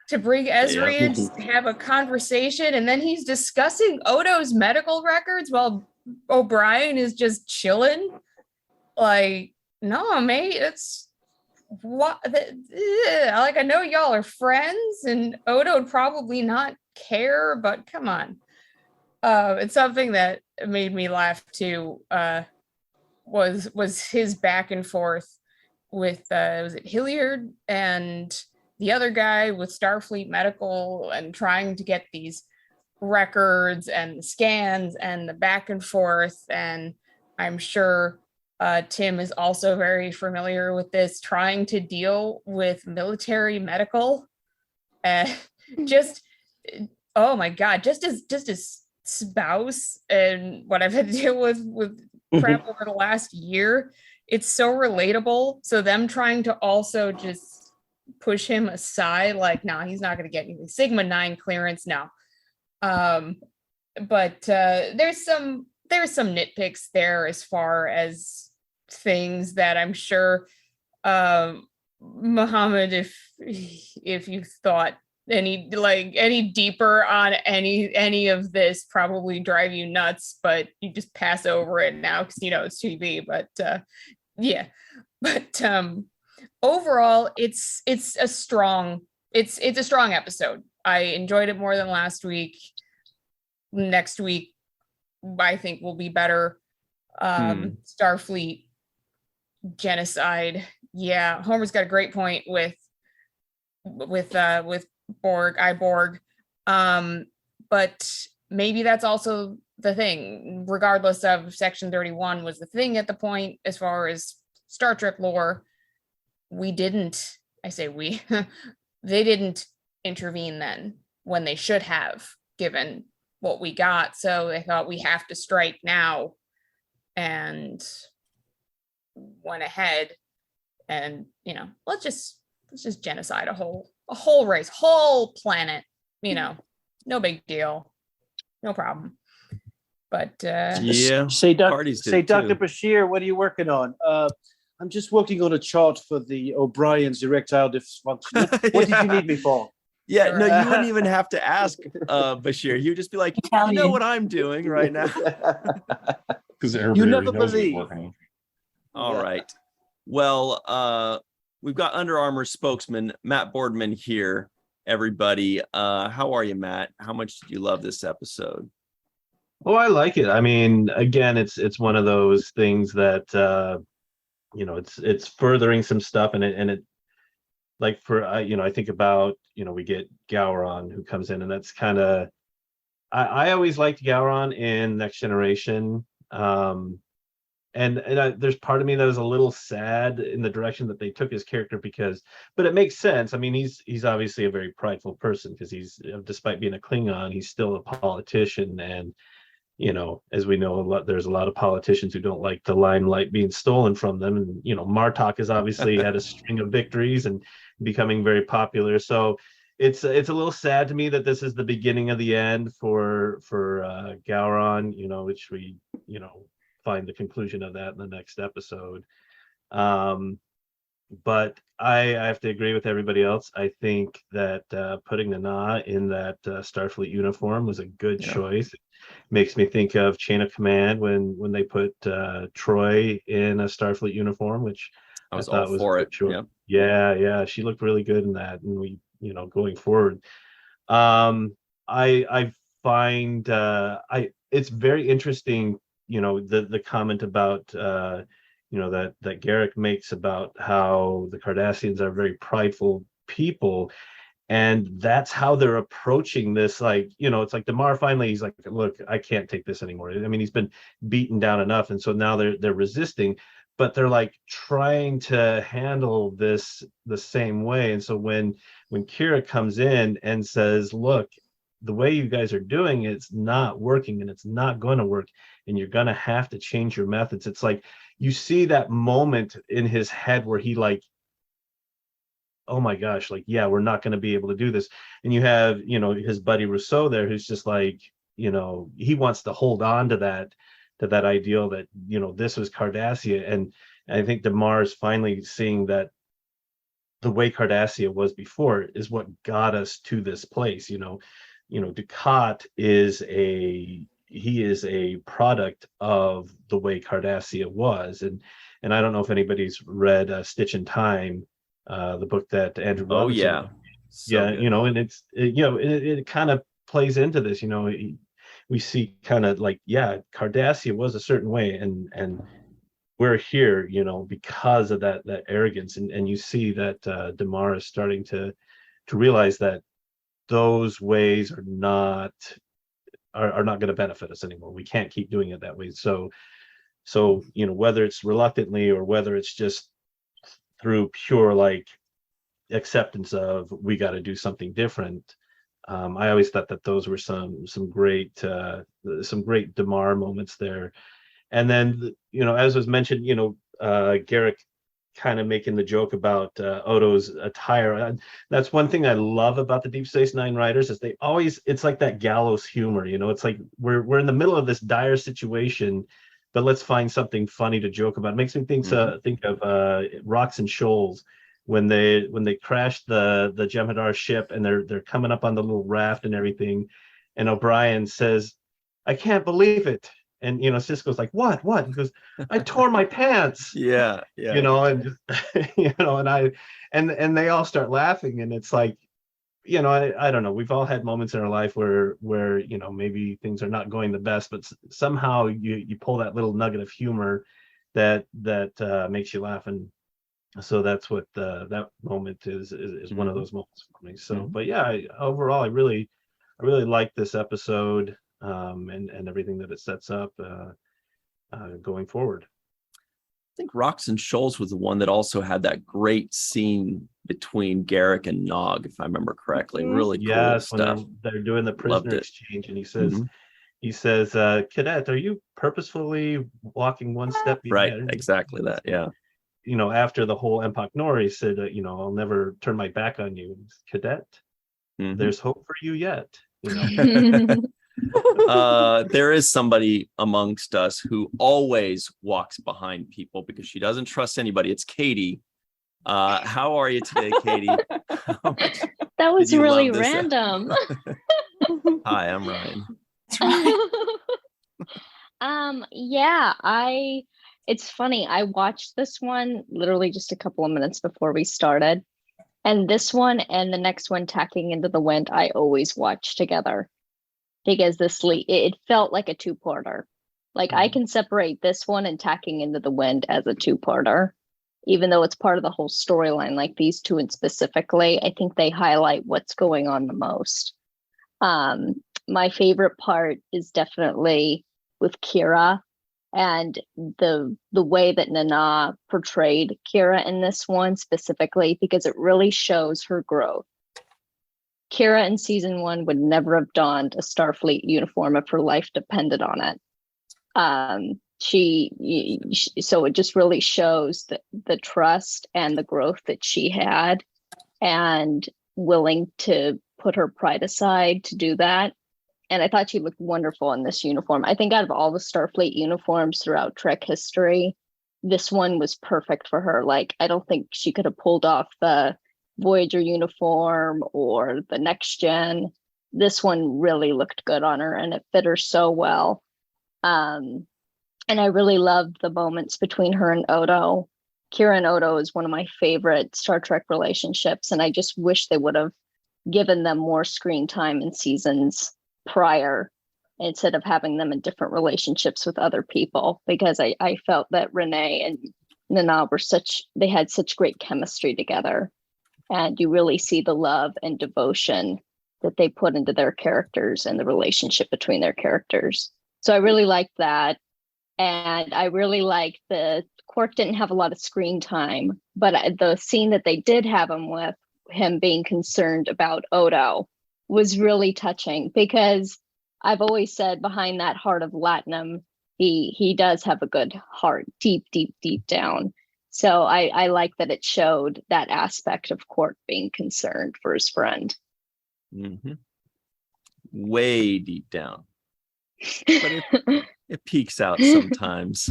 to bring Ezri in to have a conversation, and then he's discussing Odo's medical records while O'Brien is just chilling. Like, no, mate, it's what? Like, I know y'all are friends, and Odo would probably not care, but come on. It's something that made me laugh too. Was his back and forth with was it Hilliard and the other guy with Starfleet Medical, and trying to get these records and the scans and the back and forth. And I'm sure Tim is also very familiar with this, trying to deal with military medical. Just, oh my God, just as spouse and what I've had to deal with crap over the last year, it's so relatable. So them trying to also just push him aside, like, nah, he's not going to get anything. Sigma 9 clearance, no. But there's some nitpicks there as far as things that I'm sure, Mohamed, if you thought any deeper on any of this, probably drive you nuts, but you just pass over it now because it's TV. But yeah, but overall, it's a strong episode. I enjoyed it more than last week. next week, I think, will be better. Starfleet genocide. Yeah, Homer's got a great point with Borg. But maybe that's also the thing, regardless of Section 31 was the thing at the point as far as Star Trek lore. They didn't intervene then when they should have, given what we got. So they thought, we have to strike now, and went ahead and, let's just genocide a whole race, whole planet, no big deal, no problem. But say Dr. Bashir, what are you working on? I'm just working on a chart for the O'Brien's erectile dysfunction. What did you need me for? Yeah, no, you wouldn't even have to ask Bashir. You'd just be like, you know what I'm doing right now. Because you never believe. All right. Well, we've got Under Armour spokesman Matt Boardman here, everybody. How are you, Matt? How much did you love this episode? Oh, I like it. I mean, again, it's one of those things that it's furthering some stuff, and it like for I think about we get Gowron who comes in, and that's kind of I always liked Gowron in Next Generation, and there's part of me that was a little sad in the direction that they took his character, but it makes sense. I mean, he's obviously a very prideful person, because he's, despite being a Klingon, he's still a politician, and as we know, there's a lot of politicians who don't like the limelight being stolen from them. And, Martok has obviously had a string of victories and becoming very popular. So it's a little sad to me that this is the beginning of the end for Gowron, which we, find the conclusion of that in the next episode. But I have to agree with everybody else. I think that putting Nana in that Starfleet uniform was a good choice. It makes me think of Chain of Command when they put Troy in a Starfleet uniform, which I thought was for it. Yeah, she looked really good in that, and we, going forward, I find it's very interesting, the comment about that Garrick makes about how the Cardassians are very prideful people, and that's how they're approaching this. It's like Damar finally, he's like, look, I can't take this anymore. I mean, he's been beaten down enough, and so now they're resisting, but they're like trying to handle this the same way. And so when Kira comes in and says, look, the way you guys are doing it's not working, and it's not going to work, and you're going to have to change your methods. It's like you see that moment in his head where he like, oh my gosh, like, yeah, we're not going to be able to do this. And you have, his buddy Rousseau there, who's just like, he wants to hold on to that ideal that, this was Cardassia. And I think Damar is finally seeing that the way Cardassia was before is what got us to this place. Dukat is a product of the way Cardassia was. And I don't know if anybody's read Stitch in Time, the book that Andrew Robinson wrote. And it kind of plays into this. We see kind of like, Cardassia was a certain way, and we're here, because of that arrogance, and you see that Damar is starting to realize that those ways are not going to benefit us anymore. We can't keep doing it that way. So whether it's reluctantly or whether it's just through pure like acceptance of we got to do something different. I always thought that those were some great Damar moments there. And then, as was mentioned, Garrick kind of making the joke about Odo's attire. That's one thing I love about the Deep Space Nine writers, is they always, it's like that gallows humor, it's like we're in the middle of this dire situation, but let's find something funny to joke about. It makes me think of Rocks and Shoals, when they crashed the Jem'Hadar ship, and they're coming up on the little raft and everything, and O'Brien says, "I can't believe it." And Sisko's like, "What? He goes, "I tore my pants." Yeah. And and they all start laughing, and it's like, I don't know. We've all had moments in our life where maybe things are not going the best, but somehow you pull that little nugget of humor that makes you laugh, and so that's what that moment is one of those moments for me. So, but yeah, overall, I really like this episode, and everything that it sets up going forward. I think Rocks and Shoals was the one that also had that great scene between Garrick and Nog, if I remember correctly. Really cool stuff. When they're doing the prisoner exchange, and he says, Cadet, are you purposefully walking one step behind? Right, exactly that, yeah. After the whole Empok Nor, he said, I'll never turn my back on you. Cadet, there's hope for you yet. There is somebody amongst us who always walks behind people because she doesn't trust anybody. It's Katie. How are you today, Katie? That was really random. Hi, I'm Ryan. It's funny. I watched this one literally just a couple of minutes before we started. And this one and the next one, Tacking into the Wind, I always watch together. Because it felt like a two-parter. Like I can separate this one and Tacking into the Wind as a two-parter, even though it's part of the whole storyline. Like these two, and specifically, I think they highlight what's going on the most. My favorite part is definitely with Kira, and the way that Nana portrayed Kira in this one specifically, because it really shows her growth. Kira in season 1 would never have donned a Starfleet uniform if her life depended on it. So it just really shows the trust and the growth that she had, and willing to put her pride aside to do that. And I thought she looked wonderful in this uniform. I think out of all the Starfleet uniforms throughout Trek history, this one was perfect for her. Like, I don't think she could have pulled off the Voyager uniform or the Next Gen. This one really looked good on her, and it fit her so well. And I really loved the moments between her and Odo. Kira and Odo is one of my favorite Star Trek relationships, and I just wish they would have given them more screen time in seasons prior, instead of having them in different relationships with other people, because I felt that Renee and Nana they had such great chemistry together. And you really see the love and devotion that they put into their characters and the relationship between their characters. So I really liked that. And I really liked Quark didn't have a lot of screen time, but the scene that they did have him with, him being concerned about Odo, was really touching, because I've always said behind that heart of Latinum, he does have a good heart, deep, deep, deep down. So I like that it showed that aspect of Quark being concerned for his friend. Way deep down. But it peeks out sometimes.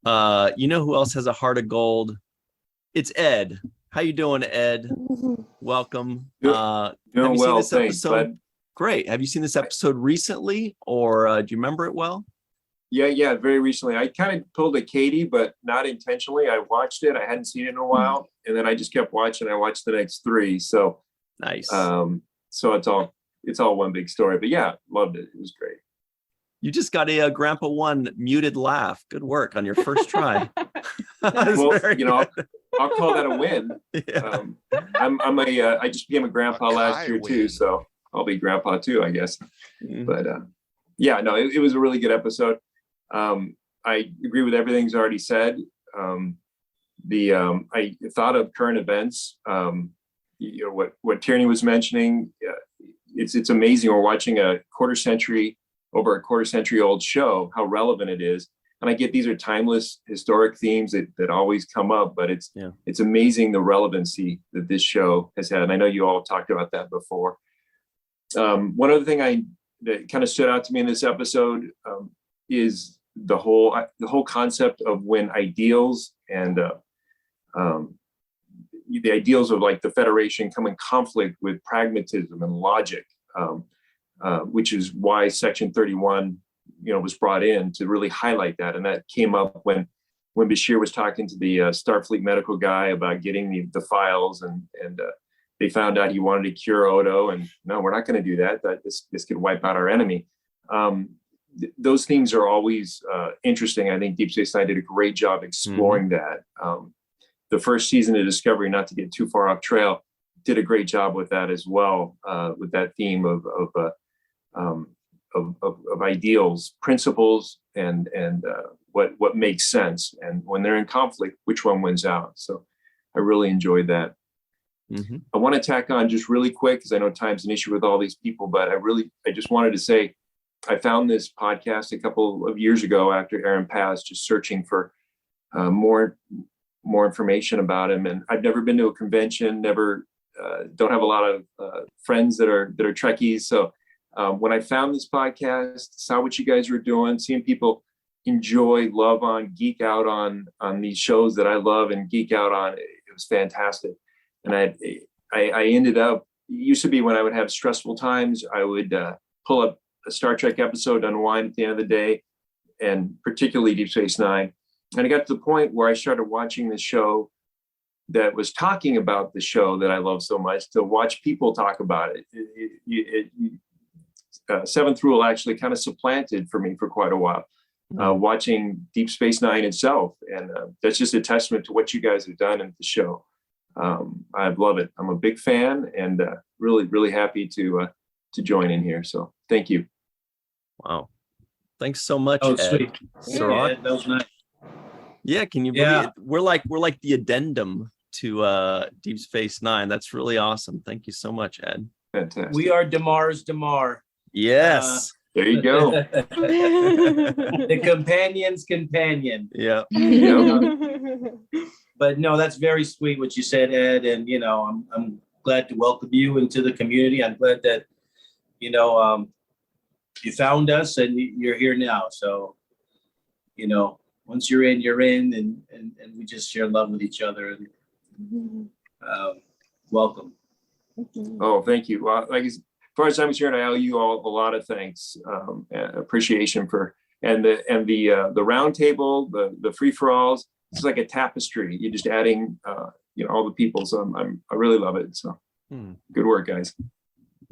You know who else has a heart of gold? It's Ed. How you doing, Ed? Welcome. Have you seen this episode? Great. Have you seen this episode recently, or do you remember it well? Yeah, very recently. I kind of pulled a Katie, but not intentionally. I watched it. I hadn't seen it in a while, and then I just kept watching. I watched the next 3. So nice. So it's all one big story. But yeah, loved it. It was great. You just got a Grandpa One muted laugh. Good work on your first try. Well, I'll call that a win. Yeah. I just became a grandpa last year too, so I'll be grandpa too, I guess. But yeah, no, it was a really good episode. I agree with everything he's already said. I thought of current events. What Tierney was mentioning. It's amazing. We're watching over a quarter century old show, how relevant it is. And I get these are timeless historic themes that always come up, but it's amazing the relevancy that this show has had. And I know you all talked about that before. One other thing that kind of stood out to me in this episode is the whole concept of when ideals and the ideals of like the Federation come in conflict with pragmatism and logic, which is why Section 31 was brought in to really highlight that. And that came up when Bashir was talking to the Starfleet medical guy about getting the files, and they found out he wanted to cure Odo, and no, we're not going to do that. This could wipe out our enemy. Those themes are always interesting. I think Deep Space Nine did a great job exploring that. The first season of Discovery, not to get too far off trail, did a great job with that as well, with that theme of ideals, principles, and what makes sense, and when they're in conflict, which one wins out. So I really enjoyed that. I want to tack on just really quick, because I know time's an issue with all these people, but I just wanted to say, I found this podcast a couple of years ago after Aaron passed, just searching for more information about him. And I've never been to a convention, don't have a lot of friends that are Trekkies. So when I found this podcast, saw what you guys were doing, seeing people enjoy, love on, geek out on these shows that I love and geek out on, it was fantastic. And I ended up, it used to be when I would have stressful times, I would pull up a Star Trek episode, unwind at the end of the day, and particularly Deep Space Nine. And I got to the point where I started watching this show that was talking about the show that I love so much, to watch people talk about it. Seventh Rule actually kind of supplanted for me for quite a while, watching Deep Space Nine itself. And that's just a testament to what you guys have done in the show. I love it. I'm a big fan, and really, really happy to join in here. So thank you. Wow. Thanks so much, Oh, Ed. sweet. Cirroc. Yeah, that was nice. Yeah, can you believe it? We're like the addendum to Deep Space Nine. That's really awesome. Thank you so much, Ed. Fantastic. We are Damar's Damar. Yes. There you go. The companion's companion. Yeah. But no, that's very sweet what you said, Ed. And I'm glad to welcome you into the community. I'm glad that you found us and you're here now. So once you're in, and we just share love with each other. And welcome. Oh, thank you. Well, as far as I'm concerned, I owe you all a lot of thanks, and appreciation for, and the round table, the free for alls. It's like a tapestry. You're just adding, all the people. So I really love it. So good work, guys.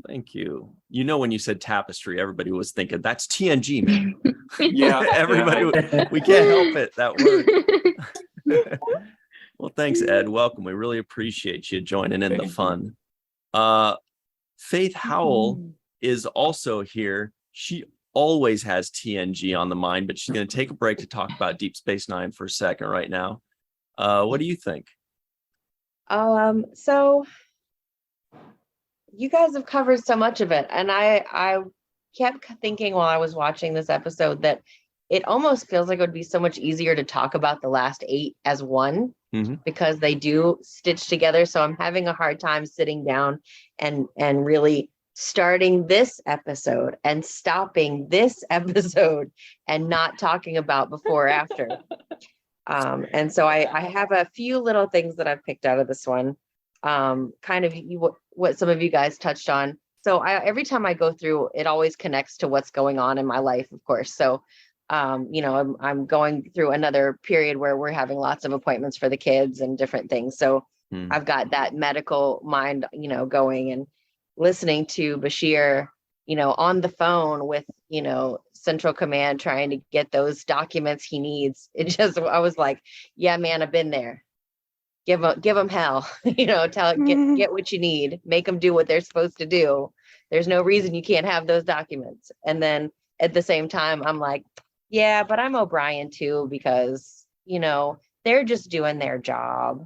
Thank you. When you said tapestry, everybody was thinking that's TNG, man. Yeah, everybody. We can't help it. That word. Well, thanks, Ed. Welcome. We really appreciate you joining in the fun. Faith Howell is also here. She always has TNG on the mind, but she's going to take a break to talk about Deep Space Nine for a second right now. What do you think? So you guys have covered so much of it, and I kept thinking while I was watching this episode that it almost feels like it would be so much easier to talk about the last 8 as one, because they do stitch together. So I'm having a hard time sitting down and really starting this episode and stopping this episode and not talking about before or after. And so I have a few little things that I've picked out of this one, kind of what some of you guys touched on. So every time I go through, it always connects to what's going on in my life, of course. So, I'm going through another period where we're having lots of appointments for the kids and different things. So I've got that medical mind, going, and listening to Bashir, on the phone with, Central Command, trying to get those documents he needs. I was like, yeah, man, I've been there. Give them hell, get what you need, make them do what they're supposed to do. There's no reason you can't have those documents. And then at the same time, I'm like, yeah, but I'm O'Brien too, because, they're just doing their job.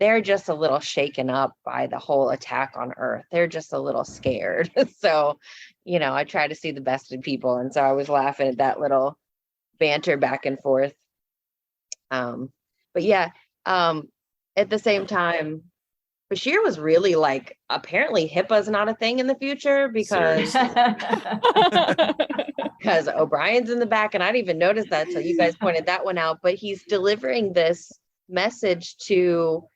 They're just a little shaken up by the whole attack on Earth. They're just a little scared. So, I try to see the best in people. And so I was laughing at that little banter back and forth. But yeah, at the same time, Bashir was really like, apparently HIPAA's not a thing in the future, because O'Brien's in the back, and I didn't even notice that till you guys pointed that one out. But he's delivering this message to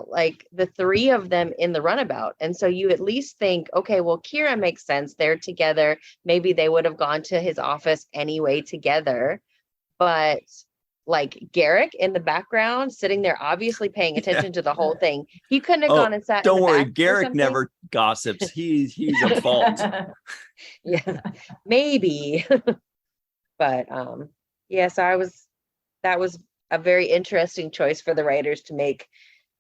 like the 3 of them in the runabout. And so you at least think, okay, well, Kira makes sense. They're together. Maybe they would have gone to his office anyway together. But like Garrick in the background, sitting there, obviously paying attention to the whole thing. He couldn't have gone and sat. Don't in the worry, back or Garrick something? never gossips. He's a fault. Yeah, maybe. But yeah, so that was a very interesting choice for the writers to make.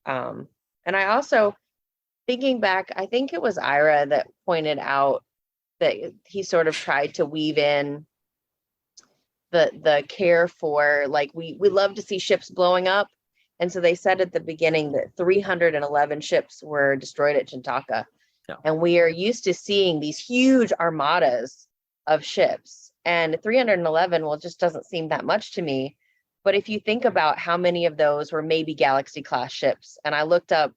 And I also, thinking back, I think it was Ira that pointed out that he sort of tried to weave in the care for, like, we love to see ships blowing up. And so they said at the beginning that 311 ships were destroyed at Chintaka. Yeah. And we are used to seeing these huge armadas of ships. And 311, well, just doesn't seem that much to me. But if you think about how many of those were maybe Galaxy class ships, and I looked up,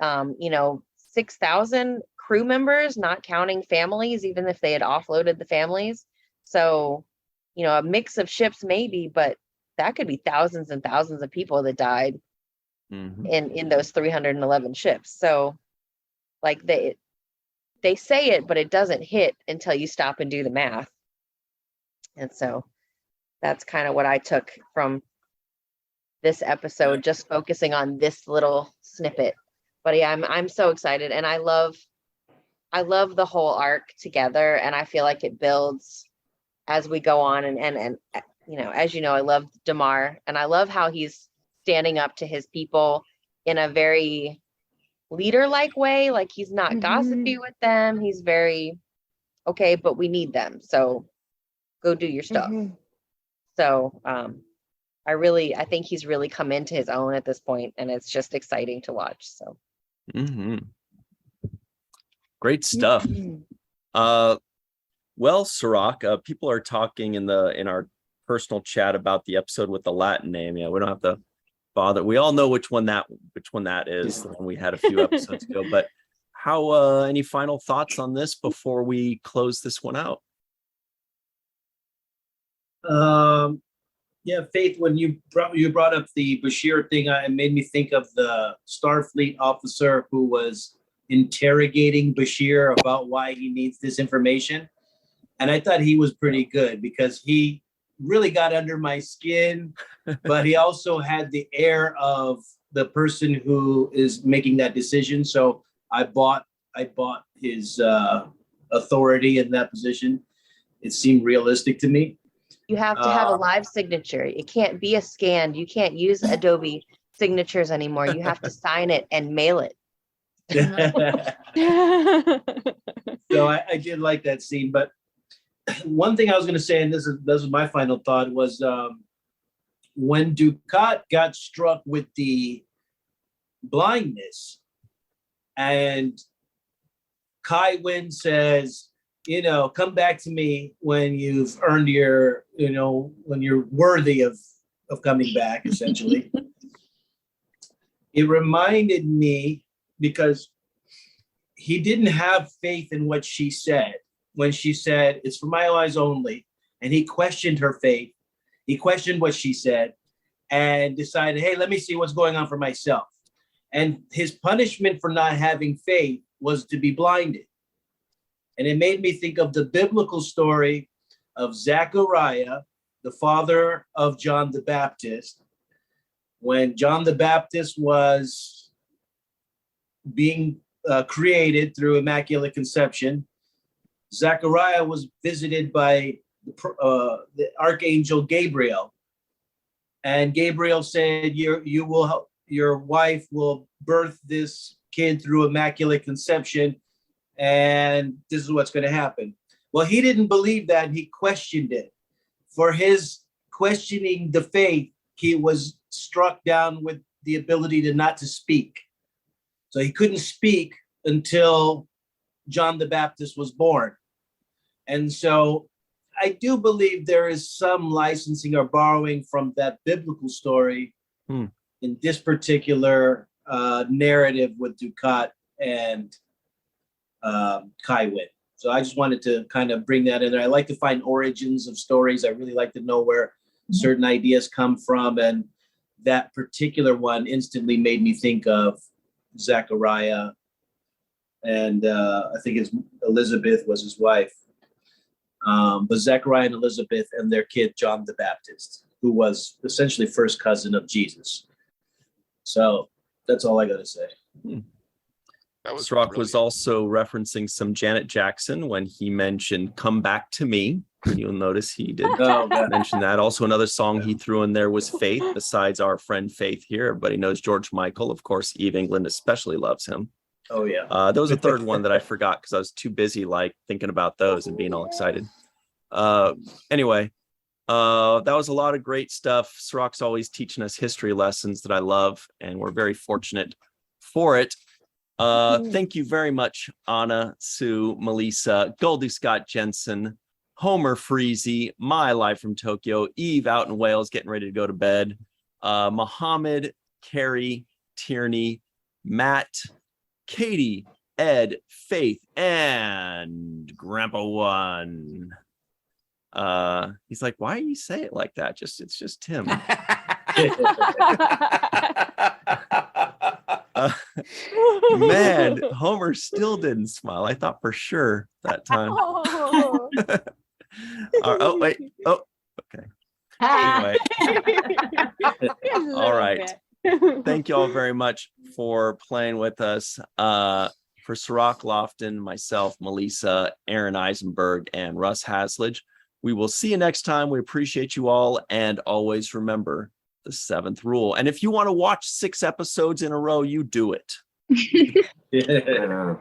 6,000 crew members, not counting families, even if they had offloaded the families. So, a mix of ships maybe, but that could be thousands and thousands of people that died in those 311 ships. So, like, they say it, but it doesn't hit until you stop and do the math. And so that's kind of what I took from this episode, just focusing on this little snippet. But yeah, I'm so excited, and I love the whole arc together, and I feel like it builds as we go on. And as you know, I love Damar, and I love how he's standing up to his people in a very leader-like way. Like, he's not gossipy with them. He's very, okay, but we need them, so go do your stuff. So I think he's really come into his own at this point, and it's just exciting to watch. So great stuff. Well, Cirroc, people are talking in our personal chat about the episode with the Latin name. Yeah, we don't have to bother. We all know which one that is, the one we had a few episodes ago. But how? Any final thoughts on this before we close this one out? Yeah, Faith, when you brought up the Bashir thing, it made me think of the Starfleet officer who was interrogating Bashir about why he needs this information. And I thought he was pretty good because he really got under my skin, but he also had the air of the person who is making that decision. So I bought his authority in that position. It seemed realistic to me. You have to have a live signature. It can't be a scanned. You can't use Adobe signatures anymore. You have to sign it and mail it. So I did like that scene. But one thing I was going to say, and this was my final thought, was when Dukat got struck with the blindness, and Kai Wynn says, come back to me when you've earned your, when you're worthy of coming back, essentially. It reminded me, because he didn't have faith in what she said when she said, it's for my eyes only. And he questioned her faith. He questioned what she said and decided, hey, let me see what's going on for myself. And his punishment for not having faith was to be blinded. And it made me think of the biblical story of Zechariah, the father of John the Baptist. When John the Baptist was being created through Immaculate Conception, Zechariah was visited by the Archangel Gabriel. And Gabriel said, your wife will birth this kid through Immaculate Conception, and this is what's going to happen. Well, he didn't believe that, and he questioned it. For his questioning the faith, he was struck down with the ability to speak. So he couldn't speak until John the Baptist was born. And so I do believe there is some licensing or borrowing from that biblical story in this particular narrative with Dukat and Kai Wynn. So I just wanted to kind of bring that in there. I like to find origins of stories. I really like to know where certain ideas come from. And that particular one instantly made me think of Zechariah. And I think Elizabeth was his wife. But Zechariah and Elizabeth and their kid, John the Baptist. who was essentially first cousin of Jesus. So that's all I got to say. Cirroc was also referencing some Janet Jackson when he mentioned "Come Back to Me." You'll notice he did mention that. Also, another song he threw in there was Faith, besides our friend Faith here. Everybody knows George Michael. Of course, Eve England especially loves him. Oh, yeah. There was a third one that I forgot because I was too busy thinking about those and being all excited. Anyway, that was a lot of great stuff. Cirroc's always teaching us history lessons that I love, and we're very fortunate for it. Thank you very much, Anna, Sue, Melissa, Goldie Scott Jensen, Homer Freezy, My Live from Tokyo, Eve out in Wales getting ready to go to bed, Mohamed, Carrie, Tierney, Matt, Katie, Ed, Faith, and Grandpa One. He's like, why do you say it like that? It's just Tim. Man, Homer still didn't smile. I thought for sure that time. Oh, wait. Oh, okay. Anyway. All right. Thank you all very much for playing with us. For Cirroc, Lofton, myself, Melissa, Aaron Eisenberg, and Russ Haslage. We will see you next time. We appreciate you all. And always remember the 7th rule. And if you want to watch 6 episodes in a row, you do it. Yeah.